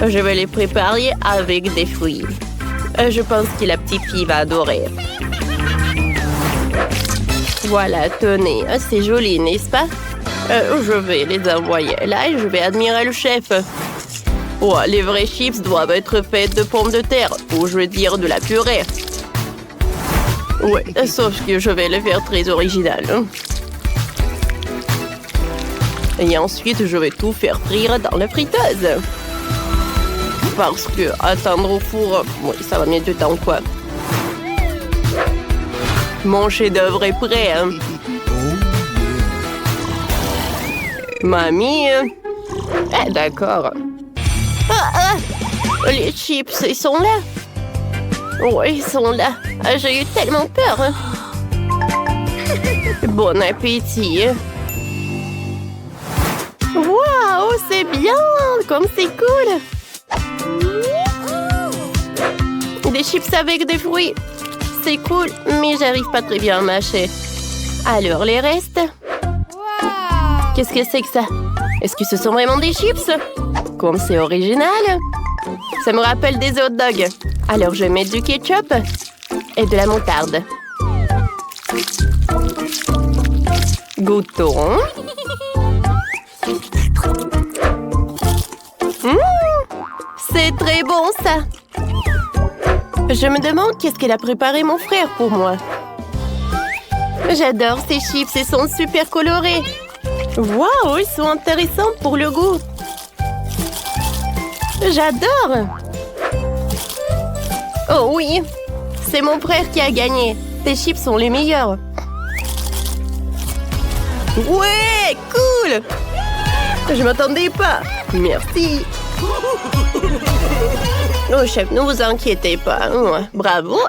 Speaker 1: Je vais les préparer avec des fruits. Je pense que la petite fille va adorer. Voilà, tenez, c'est joli, n'est-ce pas? Je vais les envoyer là et je vais admirer le chef. Oh, les vrais chips doivent être faits de pommes de terre, ou je veux dire de la purée. Ouais, sauf que je vais le faire très original. Et ensuite, je vais tout faire frire dans la friteuse. Parce que attendre au four, oui, ça va mettre du temps, quoi. Mon chef-d'œuvre est prêt, hein. Mamie... d'accord. Les chips, ils sont là. Oui, ils sont là. J'ai eu tellement peur. Bon appétit. Waouh, c'est bien. Comme c'est cool. Des chips avec des fruits. C'est cool, mais j'arrive pas très bien à mâcher. Alors, les restes. Qu'est-ce que c'est que ça? Est-ce que ce sont vraiment des chips? Comme c'est original. Ça me rappelle des hot dogs. Alors, je vais mettre du ketchup et de la moutarde. Goûtons. C'est très bon, ça. Je me demande qu'est-ce qu'elle a préparé mon frère pour moi. J'adore ces chips, ils sont super colorés. Waouh, ils sont intéressants pour le goût. J'adore. Oh oui, c'est mon frère qui a gagné. Tes chips sont les meilleurs. Ouais, cool. Je m'attendais pas. Merci. Oh, chef, ne vous inquiétez pas. Bravo.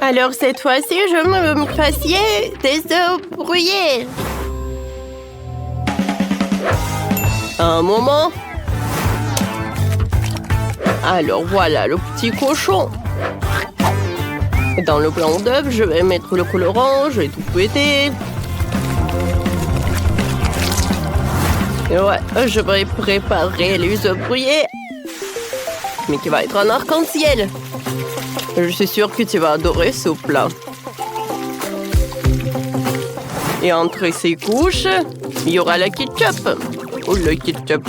Speaker 1: Alors, cette fois-ci, je me fassiez des œufs brouillés. Un moment. Alors, voilà le petit cochon. Dans le blanc d'œuf, je vais mettre le colorant, je vais tout fouetter. Ouais, je vais préparer les œufs brouillés. Mais qui va être un arc-en-ciel. Je suis sûre que tu vas adorer ce plat. Et entre ces couches, il y aura le ketchup. Oh, le ketchup.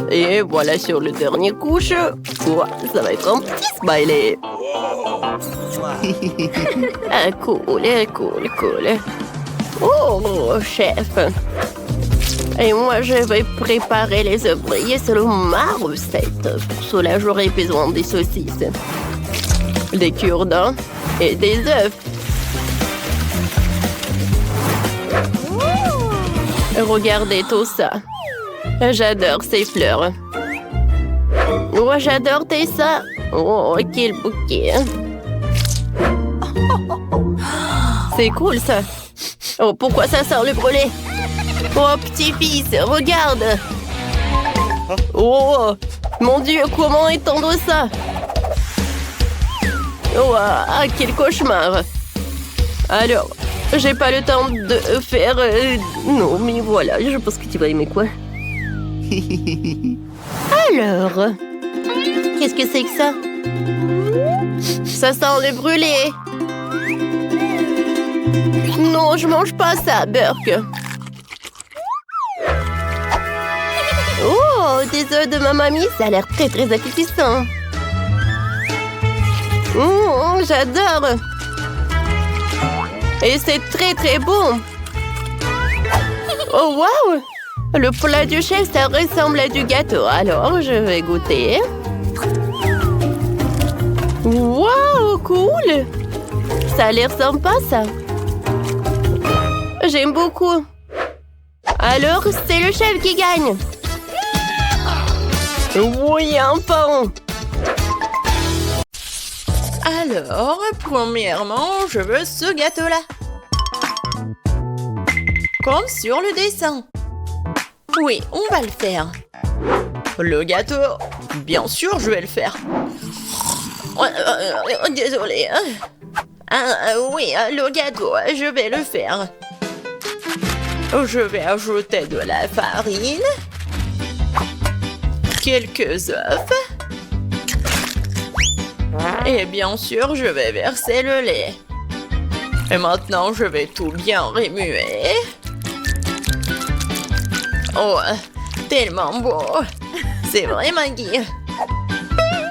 Speaker 1: Et voilà sur le dernier couche. Ouais, ça va être un petit smiley. Cool. Oh, chef. Et moi, je vais préparer les ouvriers selon ma recette. Pour cela, j'aurai besoin des saucisses, des cure-dents et des œufs. Regardez tout ça. J'adore ces fleurs. Oh, j'adore tes ça. Oh, quel bouquet. C'est cool, ça. Oh, pourquoi ça sort le brûlé? Oh, petit-fils, regarde. Oh, mon Dieu, comment étendre ça? Oh, ah, quel cauchemar. Alors, j'ai pas le temps de faire... non, mais voilà, je pense que tu vas aimer quoi. Alors, qu'est-ce que c'est que ça? Ça sent le brûlé. Non, je mange pas ça, Burke. Oh, des œufs de ma mamie, ça a l'air très très appétissant. J'adore. Et c'est très très bon. Oh, waouh! Le plat du chef, ça ressemble à du gâteau. Alors, je vais goûter. Waouh, cool! Ça a l'air sympa, ça. J'aime beaucoup. Alors, c'est le chef qui gagne. Oui, un pain.
Speaker 2: Alors, premièrement, je veux ce gâteau-là. Comme sur le dessin. Oui, on va le faire. Le gâteau, bien sûr, je vais le faire. Désolée. Oui, le gâteau, je vais le faire. Je vais ajouter de la farine, quelques œufs, et bien sûr, je vais verser le lait. Et maintenant, je vais tout bien remuer. Oh, tellement beau. C'est vrai, Maggie.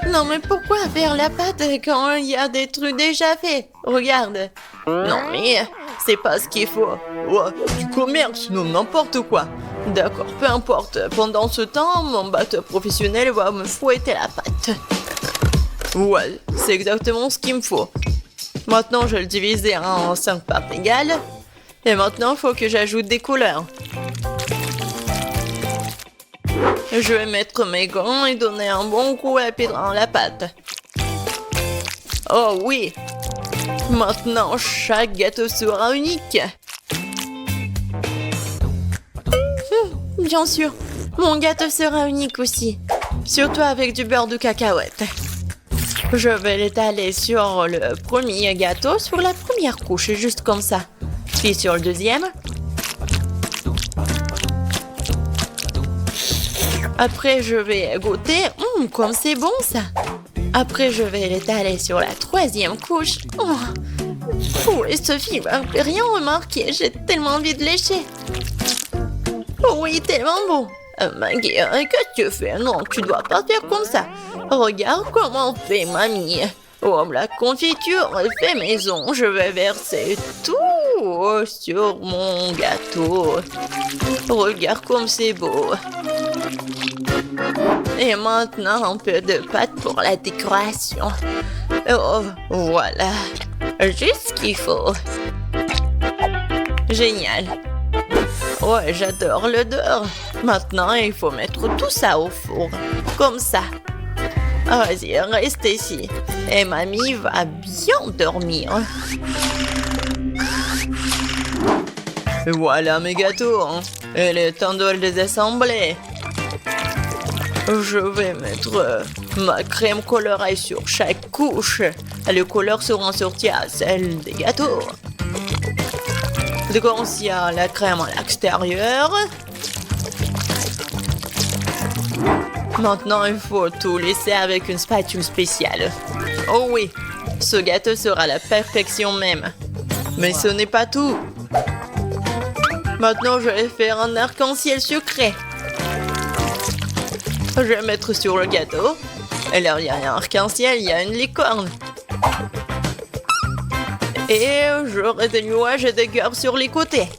Speaker 2: Non, mais pourquoi faire la pâte quand il y a des trucs déjà faits? Regarde. Non, mais c'est pas ce qu'il faut. Oh, du commerce, non, n'importe quoi. D'accord, peu importe. Pendant ce temps, mon batteur professionnel va me fouetter la pâte. Ouais, c'est exactement ce qu'il me faut. Maintenant, je vais le diviser en 5 parts égales. Et maintenant, il faut que j'ajoute des couleurs. Je vais mettre mes gants et donner un bon coup à dans la pâte. Oh oui! Maintenant, chaque gâteau sera unique. Bien sûr, mon gâteau sera unique aussi. Surtout avec du beurre de cacahuète. Je vais l'étaler sur le premier gâteau, sur la première couche, juste comme ça. Puis sur le deuxième. Après, je vais goûter. Comme c'est bon, ça. Après, je vais l'étaler sur la troisième couche. Oh, et Sophie va rien remarquer. J'ai tellement envie de lécher. Oh oui, tellement bon. Maggie, qu'est-ce que tu fais? Non, tu dois pas faire comme ça. Regarde comment fait mamie. Oh, la confiture est fait maison. Je vais verser tout sur mon gâteau. Regarde comme c'est beau. Et maintenant, un peu de pâte pour la décoration. Oh, voilà. Juste ce qu'il faut. Génial. Ouais, j'adore l'odeur. Maintenant, il faut mettre tout ça au four. Comme ça. Vas-y, reste ici. Et mamie va bien dormir. Voilà mes gâteaux. Il est temps de les assembler. Je vais mettre ma crème colorée sur chaque couche. Les couleurs seront sorties à celles des gâteaux. Donc, il y a la crème à l'extérieur. Maintenant, il faut tout laisser avec une spatule spéciale. Oh oui, ce gâteau sera la perfection même. Mais ce n'est pas tout. Maintenant, je vais faire un arc-en-ciel sucré. Je vais mettre sur le gâteau. Et là, il y a un arc-en-ciel, il y a une licorne. Et j'aurai des nuages et des cœurs sur les côtés.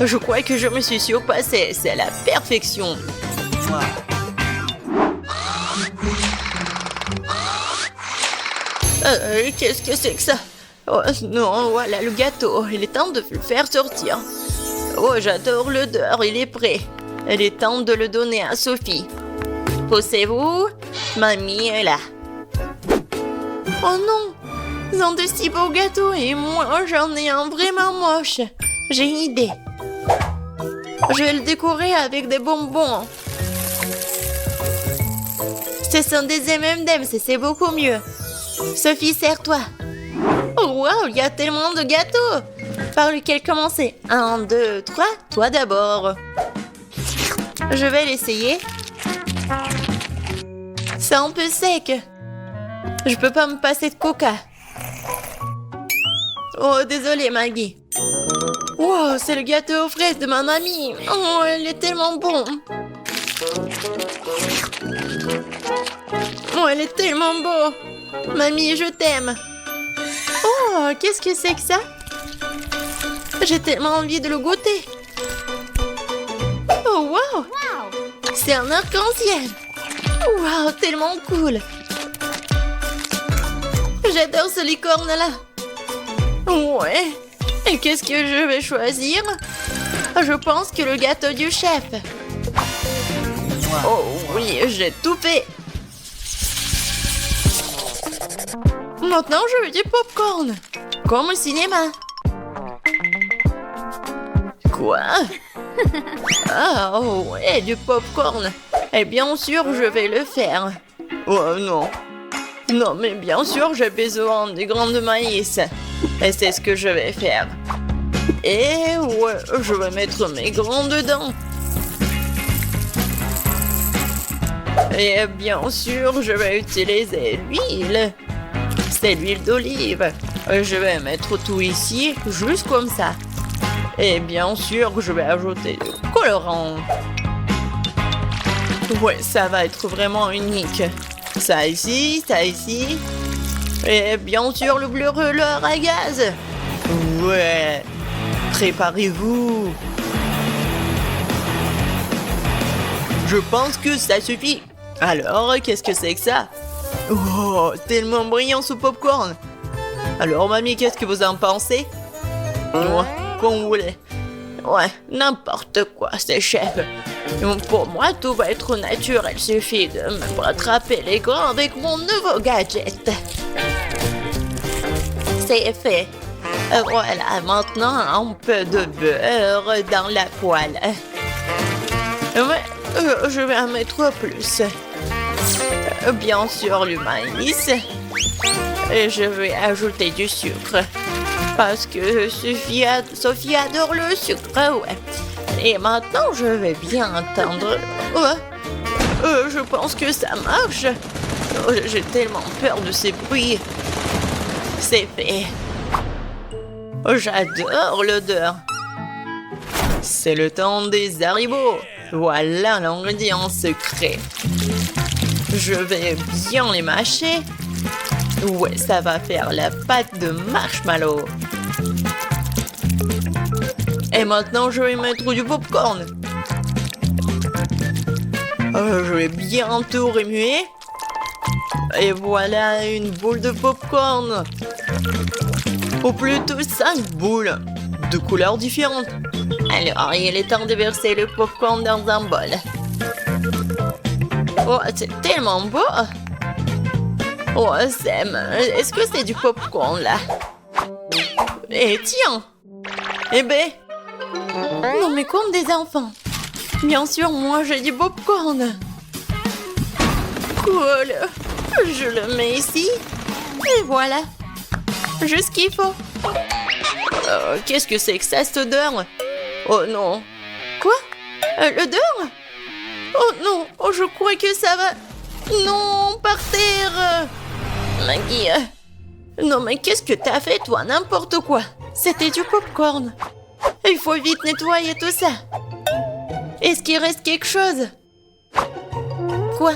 Speaker 2: Je crois que je me suis surpassée. C'est la perfection. Qu'est-ce que c'est que ça? Oh non, voilà le gâteau. Il est temps de le faire sortir. Oh, j'adore l'odeur. Il est prêt. Il est temps de le donner à Sophie. Poussez-vous. Mamie est là. Oh non! Ils ont de si beaux gâteaux et moi, j'en ai un vraiment moche. J'ai une idée. Je vais le décorer avec des bonbons. Ce sont des M&M's et c'est beaucoup mieux. Sophie, serre-toi. Oh wow, il y a tellement de gâteaux. Par lequel commencer? 1, 2, 3, toi d'abord. Je vais l'essayer. C'est un peu sec. Je peux pas me passer de coca. Oh, désolée Maggie. Wow, c'est le gâteau aux fraises de ma mamie. Oh, il est tellement bon. Oh, il est tellement beau. Mamie, je t'aime. Oh, qu'est-ce que c'est que ça? J'ai tellement envie de le goûter. Oh, wow. C'est un arc-en-ciel. Wow, tellement cool. J'adore ce licorne-là. Ouais. Et qu'est-ce que je vais choisir? Je pense que le gâteau du chef. Oh oui, j'ai tout fait. Maintenant, je veux du popcorn. Comme au cinéma. Quoi? Ah, oh ouais, du popcorn. Et bien sûr, je vais le faire. Oh non. Non, mais bien sûr, j'ai besoin des grains de maïs. Et c'est ce que je vais faire. Et ouais, je vais mettre mes grains dedans. Et bien sûr, je vais utiliser l'huile. C'est l'huile d'olive. Je vais mettre tout ici, juste comme ça. Et bien sûr, je vais ajouter du colorant. Ouais, ça va être vraiment unique. Ça ici, ça ici. Et bien sûr, le brûleur à gaz. Ouais. Préparez-vous. Je pense que ça suffit. Alors, qu'est-ce que c'est que ça? Oh, tellement brillant ce popcorn. Alors, mamie, qu'est-ce que vous en pensez? Ouais, comme vous voulez. Ouais, n'importe quoi, c'est chef. Pour moi, tout va être naturel. Il suffit de me rattraper les grains avec mon nouveau gadget. C'est fait. Voilà, maintenant, un peu de beurre dans la poêle. Ouais, je vais en mettre plus. Bien sûr, le maïs. Et je vais ajouter du sucre. Parce que Sophie adore le sucre, ouais. Et maintenant, je vais bien entendre. Je pense que ça marche. Oh, j'ai tellement peur de ces bruits. C'est fait. Oh, j'adore l'odeur. C'est le temps des haribots. Voilà l'ingrédient secret. Je vais bien les mâcher. Ouais, ça va faire la pâte de marshmallow. Et maintenant, je vais mettre du popcorn. Je vais bien tout remuer. Et voilà une boule de popcorn. Ou plutôt 5 boules de couleurs différentes. Alors, il est temps de verser le popcorn dans un bol. Oh, c'est tellement beau. Oh, Sam, est-ce que c'est du popcorn là? Et tiens. Eh ben. Non mais comme des enfants. Bien sûr, moi j'ai du popcorn. Cool. Je le mets ici. Et voilà. Juste ce qu'il faut. Qu'est-ce que c'est que ça, cette odeur? Oh non. Quoi? L'odeur? Oh non. Oh, je crois que ça va... Non, par terre. Maggie. Non, mais qu'est-ce que t'as fait, toi? N'importe quoi. C'était du popcorn. Il faut vite nettoyer tout ça. Est-ce qu'il reste quelque chose? Quoi?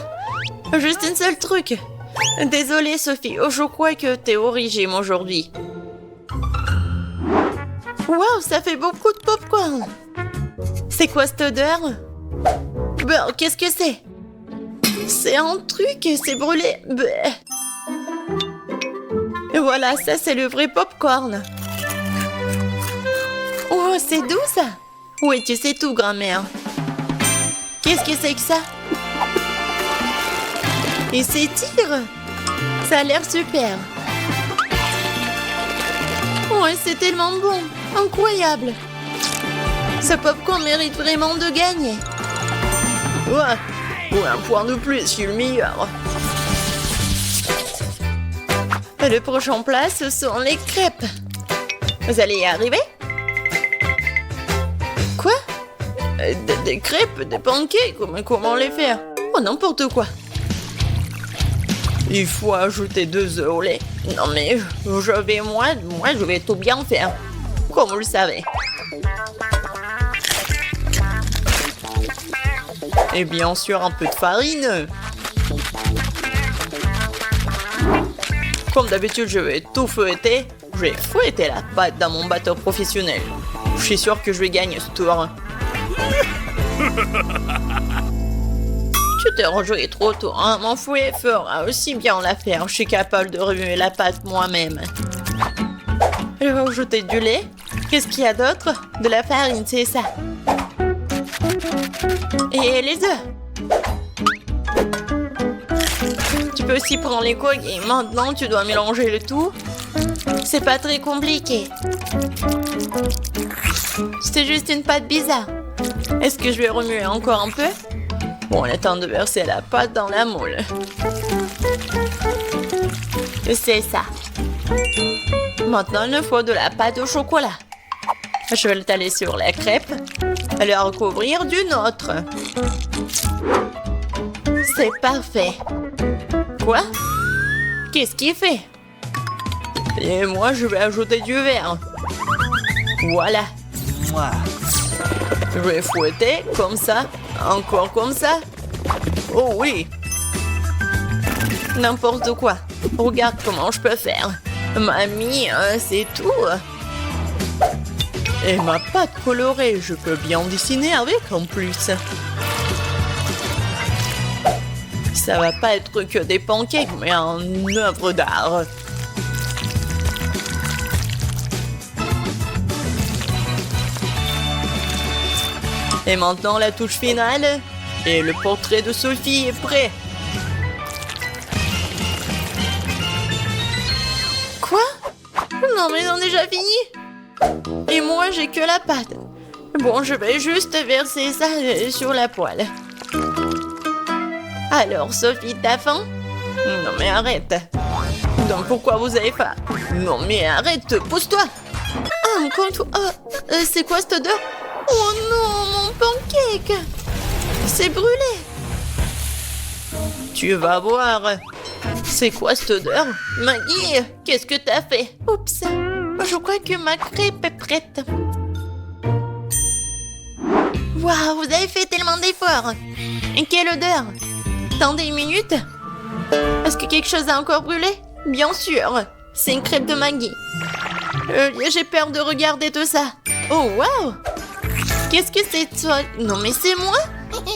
Speaker 2: Juste un seul truc. Désolée, Sophie. Oh, je crois que t'es au régime aujourd'hui. Waouh, ça fait beaucoup de popcorn. C'est quoi cette odeur? Beurre, qu'est-ce que c'est? C'est un truc, c'est brûlé. Bleh. Et voilà, ça c'est le vrai popcorn. Oh, c'est doux ça. Oui, tu sais tout, grand-mère. Qu'est-ce que c'est que ça? Il s'étire. Ça a l'air super. Ouais, c'est tellement bon. Incroyable. Ce popcorn mérite vraiment de gagner. Ouais. Ou un point de plus, je suis le meilleur. Le prochain plat, ce sont les crêpes. Vous allez y arriver? Quoi? Des crêpes, des pancakes, mais comment les faire? Oh, n'importe quoi. Il faut ajouter 2 œufs au lait. Non mais, je vais tout bien faire. Comme vous le savez. Et bien sûr, un peu de farine. Comme d'habitude, je vais tout fouetter. Je vais fouetter la pâte dans mon bateau professionnel. Je suis sûr que je vais gagner ce tour. Tu t'es rejoué trop tôt, hein? Mon fouet fera aussi bien l'affaire. Je suis capable de remuer la pâte moi-même. Je vais ajouter du lait. Qu'est-ce qu'il y a d'autre? De la farine, c'est ça. Et les œufs. Tu peux aussi prendre les coques et maintenant tu dois mélanger le tout. C'est pas très compliqué. C'est juste une pâte bizarre. Est-ce que je vais remuer encore un peu? Bon, il est temps de verser la pâte dans la moule. C'est ça. Maintenant, il nous faut de la pâte au chocolat. Je vais l'étaler sur la crêpe et la recouvrir d'une autre. C'est parfait. Quoi? Qu'est-ce qu'il fait? Et moi, je vais ajouter du verre. Voilà. Je vais fouetter comme ça. Encore comme ça. Oh oui. N'importe quoi. Regarde comment je peux faire. Mamie, c'est tout. Et ma pâte colorée, je peux bien dessiner avec en plus. Ça va pas être que des pancakes, mais une œuvre d'art. Et maintenant la touche finale. Et le portrait de Sophie est prêt. Quoi? Non mais on a déjà fini. Et moi j'ai que la pâte. Bon, je vais juste verser ça sur la poêle. Alors Sophie, t'as faim? Non mais arrête. Donc pourquoi vous avez faim? Non mais arrête, pousse-toi. Ah, comme toi. C'est quoi cette odeur? Oh non, mon pancake! C'est brûlé! Tu vas voir. C'est quoi cette odeur? Maggie, qu'est-ce que t'as fait? Oups, je crois que ma crêpe est prête. Waouh, vous avez fait tellement d'efforts! Et quelle odeur! Attendez une minute. Est-ce que quelque chose a encore brûlé? Bien sûr, c'est une crêpe de Maggie. J'ai peur de regarder tout ça. Oh, waouh! Qu'est-ce que c'est toi? Non mais c'est moi?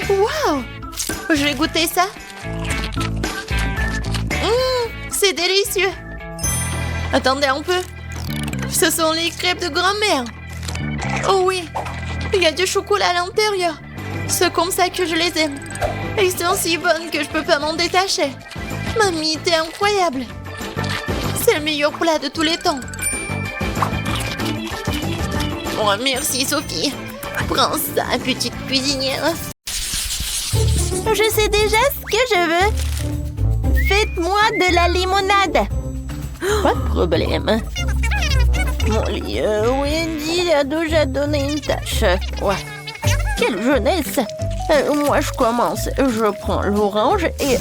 Speaker 2: Waouh! Je vais goûter ça. C'est délicieux. Attendez un peu. Ce sont les crêpes de grand-mère. Oh oui, il y a du chocolat à l'intérieur. C'est comme ça que je les aime. Elles sont si bonnes que je peux pas m'en détacher. Mamie, t'es incroyable. C'est le meilleur plat de tous les temps. Oh, merci Sophie. Prends ça, petite cuisinière. Je sais déjà ce que je veux. Faites-moi de la limonade. Pas de problème. Mon lit, Wendy a déjà donné une tâche. Ouais. Quelle jeunesse. Moi, je commence. Je prends l'orange et...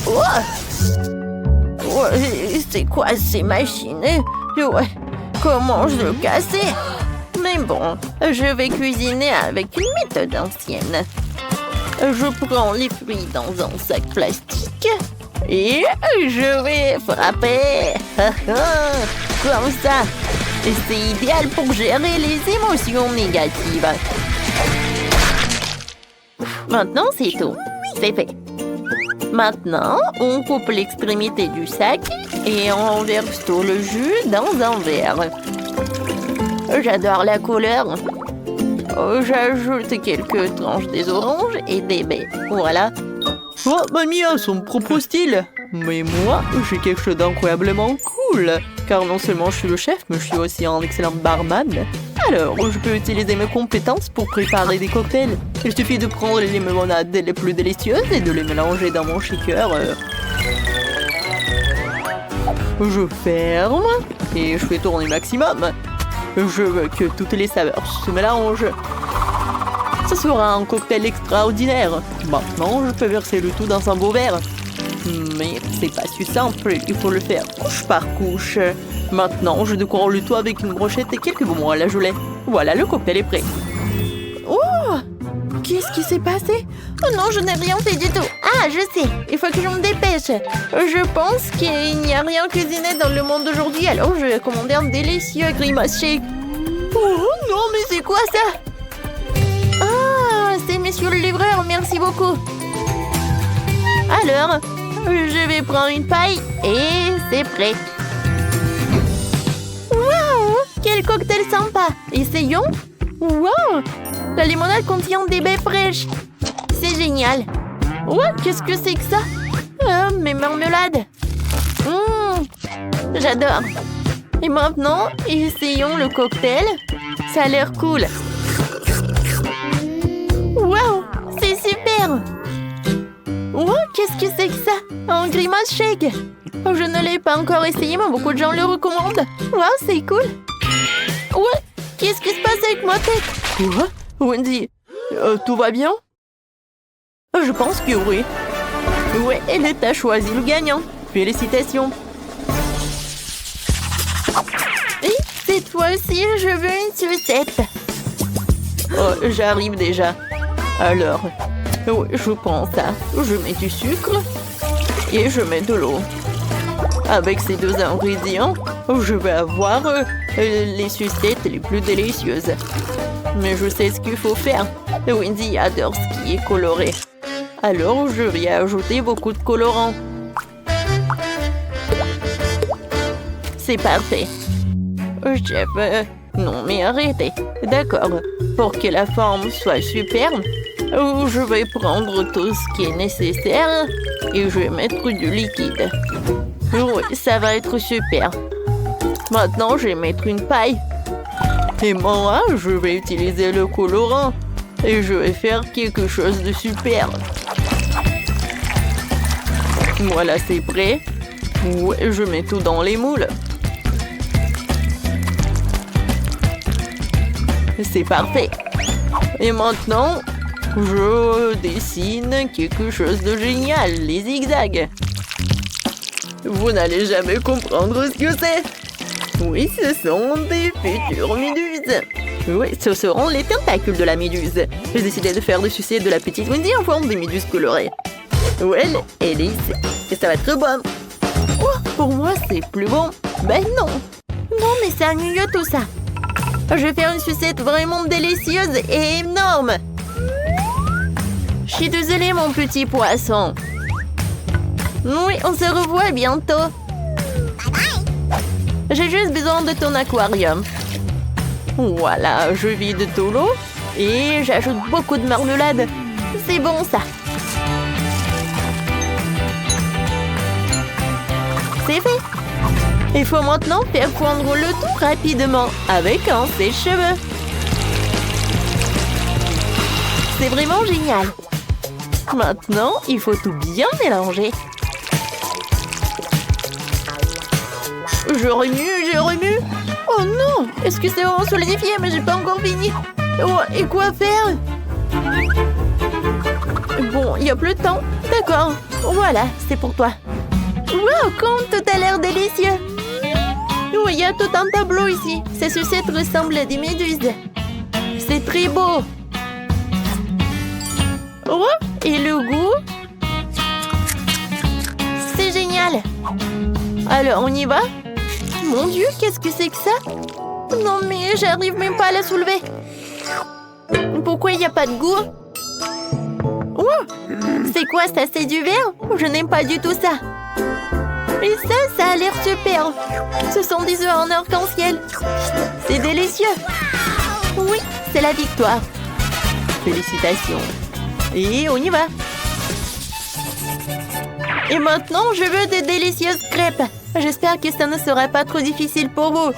Speaker 2: Ouais, c'est quoi ces machines? Ouais. Comment je le casser? Mais bon, je vais cuisiner avec une méthode ancienne. Je prends les fruits dans un sac plastique et je vais frapper. Comme ça. C'est idéal pour gérer les émotions négatives.
Speaker 1: Maintenant, c'est tout. C'est fait. Maintenant, on coupe l'extrémité du sac et on verse tout le jus dans un verre. J'adore la couleur. J'ajoute quelques tranches des oranges et des baies. Voilà.
Speaker 3: Oh, mamie a son propre style. Mais moi, j'ai quelque chose d'incroyablement cool. Car non seulement je suis le chef, mais je suis aussi un excellent barman. Alors, je peux utiliser mes compétences pour préparer des cocktails. Il suffit de prendre les limonades les plus délicieuses et de les mélanger dans mon shaker. Je ferme et je fais tourner maximum. Je veux que toutes les saveurs se mélangent. Ce sera un cocktail extraordinaire. Maintenant, je peux verser le tout dans un beau verre. Mais c'est pas si simple, il faut le faire couche par couche. Maintenant, je décore le tout avec une brochette et quelques bonbons à la gelée. Voilà, le cocktail est prêt.
Speaker 2: Oh! Qu'est-ce qui s'est passé? Oh non, je n'ai rien fait du tout. Ah, je sais, il faut que je me dépêche. Je pense qu'il n'y a rien cuisiné dans le monde d'aujourd'hui, alors je vais commander un délicieux grimace shake. Oh non, mais c'est quoi ça? Ah, c'est monsieur le livreur, merci beaucoup. Alors, je vais prendre une paille et c'est prêt. Waouh! Quel cocktail sympa! Essayons! Waouh! La limonade contient des baies fraîches. C'est génial. Ouais, qu'est-ce que c'est que ça? Ah, mes marmelades. J'adore. Et maintenant, essayons le cocktail. Ça a l'air cool. Waouh! C'est super! Oh, qu'est-ce que c'est que ça? Un grimace shake. Oh, je ne l'ai pas encore essayé, mais beaucoup de gens le recommandent. Waouh, c'est cool. Ouais, qu'est-ce qui se passe avec ma tête?
Speaker 3: Quoi? Wendy, tout va bien?
Speaker 2: Je pense que oui. Ouais, et t'as choisi le gagnant. Félicitations. Et cette fois-ci, je veux une sucette.
Speaker 3: Oh, j'arrive déjà. Alors, oui, je prends ça. Je mets du sucre et je mets de l'eau. Avec ces deux ingrédients, je vais avoir les sucettes les plus délicieuses. Mais je sais ce qu'il faut faire. Wendy adore ce qui est coloré. Alors, je vais ajouter beaucoup de colorants.
Speaker 2: C'est parfait.
Speaker 3: Chef, non mais arrêtez. D'accord, pour que la forme soit superbe, je vais prendre tout ce qui est nécessaire et je vais mettre du liquide. Oui, ça va être super. Maintenant, je vais mettre une paille. Et moi, je vais utiliser le colorant. Et je vais faire quelque chose de super. Voilà, c'est prêt. Oui, je mets tout dans les moules. C'est parfait. Et maintenant, je dessine quelque chose de génial, les zigzags. Vous n'allez jamais comprendre ce que c'est. Oui, ce sont des futures méduses. Oui, ce seront les tentacules de la méduse. J'ai décidé de faire des sucettes de la petite Wendy en forme de méduse colorée. Ouais, elle est ici. Et ça va être bon.
Speaker 2: Oh, pour moi, c'est plus bon. Ben non. Non, mais c'est ennuyeux tout ça. Je vais faire une sucette vraiment délicieuse et énorme. Je suis désolée, mon petit poisson. Oui, on se revoit bientôt. J'ai juste besoin de ton aquarium. Voilà, je vide tout l'eau et j'ajoute beaucoup de marmelade. C'est bon, ça. C'est fait. Il faut maintenant faire fondre le tout rapidement avec un sèche-cheveux. C'est vraiment génial. Maintenant, il faut tout bien mélanger. Je remue. Oh non! Est-ce que c'est vraiment solidifié? Mais j'ai pas encore fini. Oh, et quoi faire? Bon, il n'y a plus de temps. D'accord. Voilà, c'est pour toi. Wow, comme tout a l'air délicieux. Oh, il y a tout un tableau ici. Ces sucettes ressemblent à des méduses. C'est très beau. Oh, et le goût? C'est génial. Alors, on y va? Mon Dieu, qu'est-ce que c'est que ça? Non, mais j'arrive même pas à la soulever. Pourquoi il n'y a pas de goût? C'est quoi ça? C'est du verre? Je n'aime pas du tout ça. Et ça a l'air super. Ce sont des œufs en arc-en-ciel. C'est délicieux. Oui, c'est la victoire.
Speaker 3: Félicitations. Et on y va.
Speaker 2: Et maintenant, je veux des délicieuses crêpes. J'espère que ça ne sera pas trop difficile pour vous.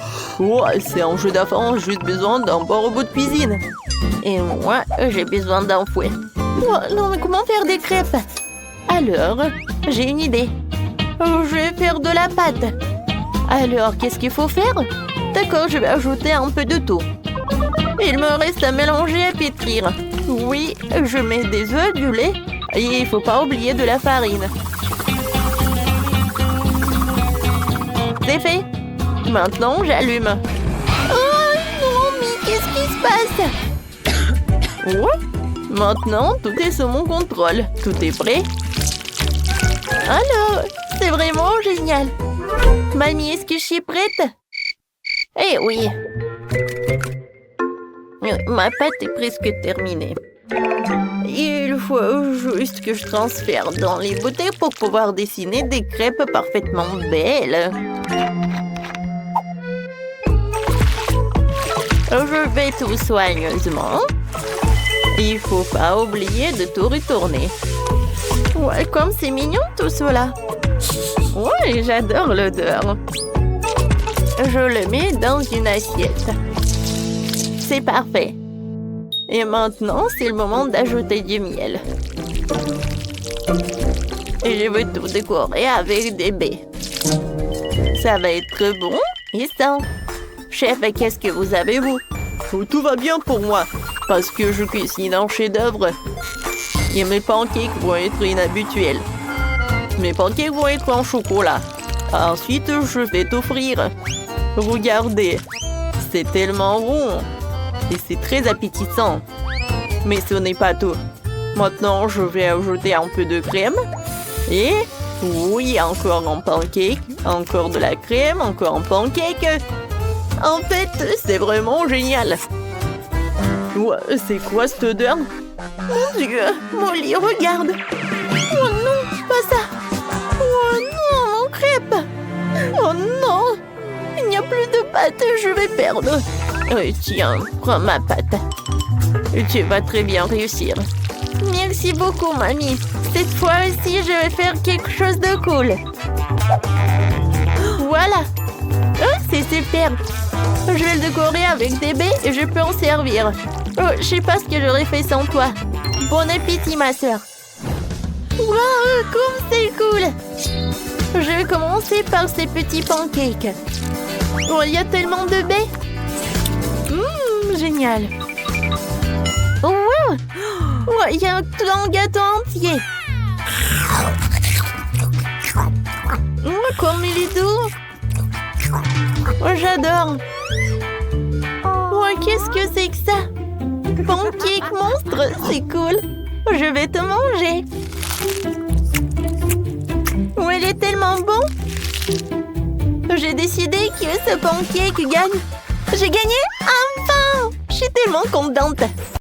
Speaker 3: Ouais, c'est un jeu d'enfant, juste besoin d'un bon robot de cuisine.
Speaker 2: Et moi, j'ai besoin d'un fouet. Oh, non, mais comment faire des crêpes? Alors, j'ai une idée. Je vais faire de la pâte. Alors, qu'est-ce qu'il faut faire? D'accord, je vais ajouter un peu de tout. Il me reste à mélanger et pétrir. Oui, je mets des œufs, du lait et il ne faut pas oublier de la farine. C'est fait. Maintenant, j'allume. Oh non, mais qu'est-ce qui se passe?
Speaker 3: Ouais. Maintenant, tout est sous mon contrôle. Tout est prêt?
Speaker 2: Alors, c'est vraiment génial. Mamie, est-ce que je suis prête? Eh oui. Ma pâte est presque terminée. Il faut juste que je transfère dans les bouteilles pour pouvoir dessiner des crêpes parfaitement belles. Je vais tout soigneusement. Il faut pas oublier de tout retourner. Ouais, comme c'est mignon tout cela. Ouais, j'adore l'odeur. Je le mets dans une assiette. C'est parfait. Et maintenant, c'est le moment d'ajouter du miel. Et je veux tout décorer avec des baies. Ça va être bon et sain. Chef, qu'est-ce que vous avez, vous?
Speaker 3: Tout va bien pour moi, parce que je cuisine un chef-d'œuvre. Et mes pancakes vont être inhabituels. Mes pancakes vont être en chocolat. Ensuite, je vais t'offrir. Regardez, c'est tellement rond. Et c'est très appétissant. Mais ce n'est pas tout. Maintenant, je vais ajouter un peu de crème. Et oui, encore un pancake. Encore de la crème, encore un pancake. En fait, c'est vraiment génial. Ouais, c'est quoi cette odeur?
Speaker 2: Mon Dieu, Molly, regarde. Oh non, pas ça. Oh non, mon crêpe. Oh non, il n'y a plus de pâte, je vais perdre. Tiens, prends ma pâte. Tu vas très bien réussir. Merci beaucoup, mamie. Cette fois-ci, je vais faire quelque chose de cool. Voilà. Oh, c'est super. Je vais le décorer avec des baies et je peux en servir. Oh, je sais pas ce que j'aurais fait sans toi. Bon appétit, ma sœur. Waouh, comme c'est cool. Je vais commencer par ces petits pancakes. Oh, il y a tellement de baies. Génial. Oh, wow. Oh, il y a un gâteau entier. Oh, comme il est doux. Oh, j'adore. Oh, qu'est-ce que c'est que ça? Pancake monstre, c'est cool. Je vais te manger. Oh, il est tellement bon. J'ai décidé que ce pancake gagne. J'ai gagné! Enfin! Je suis tellement contente.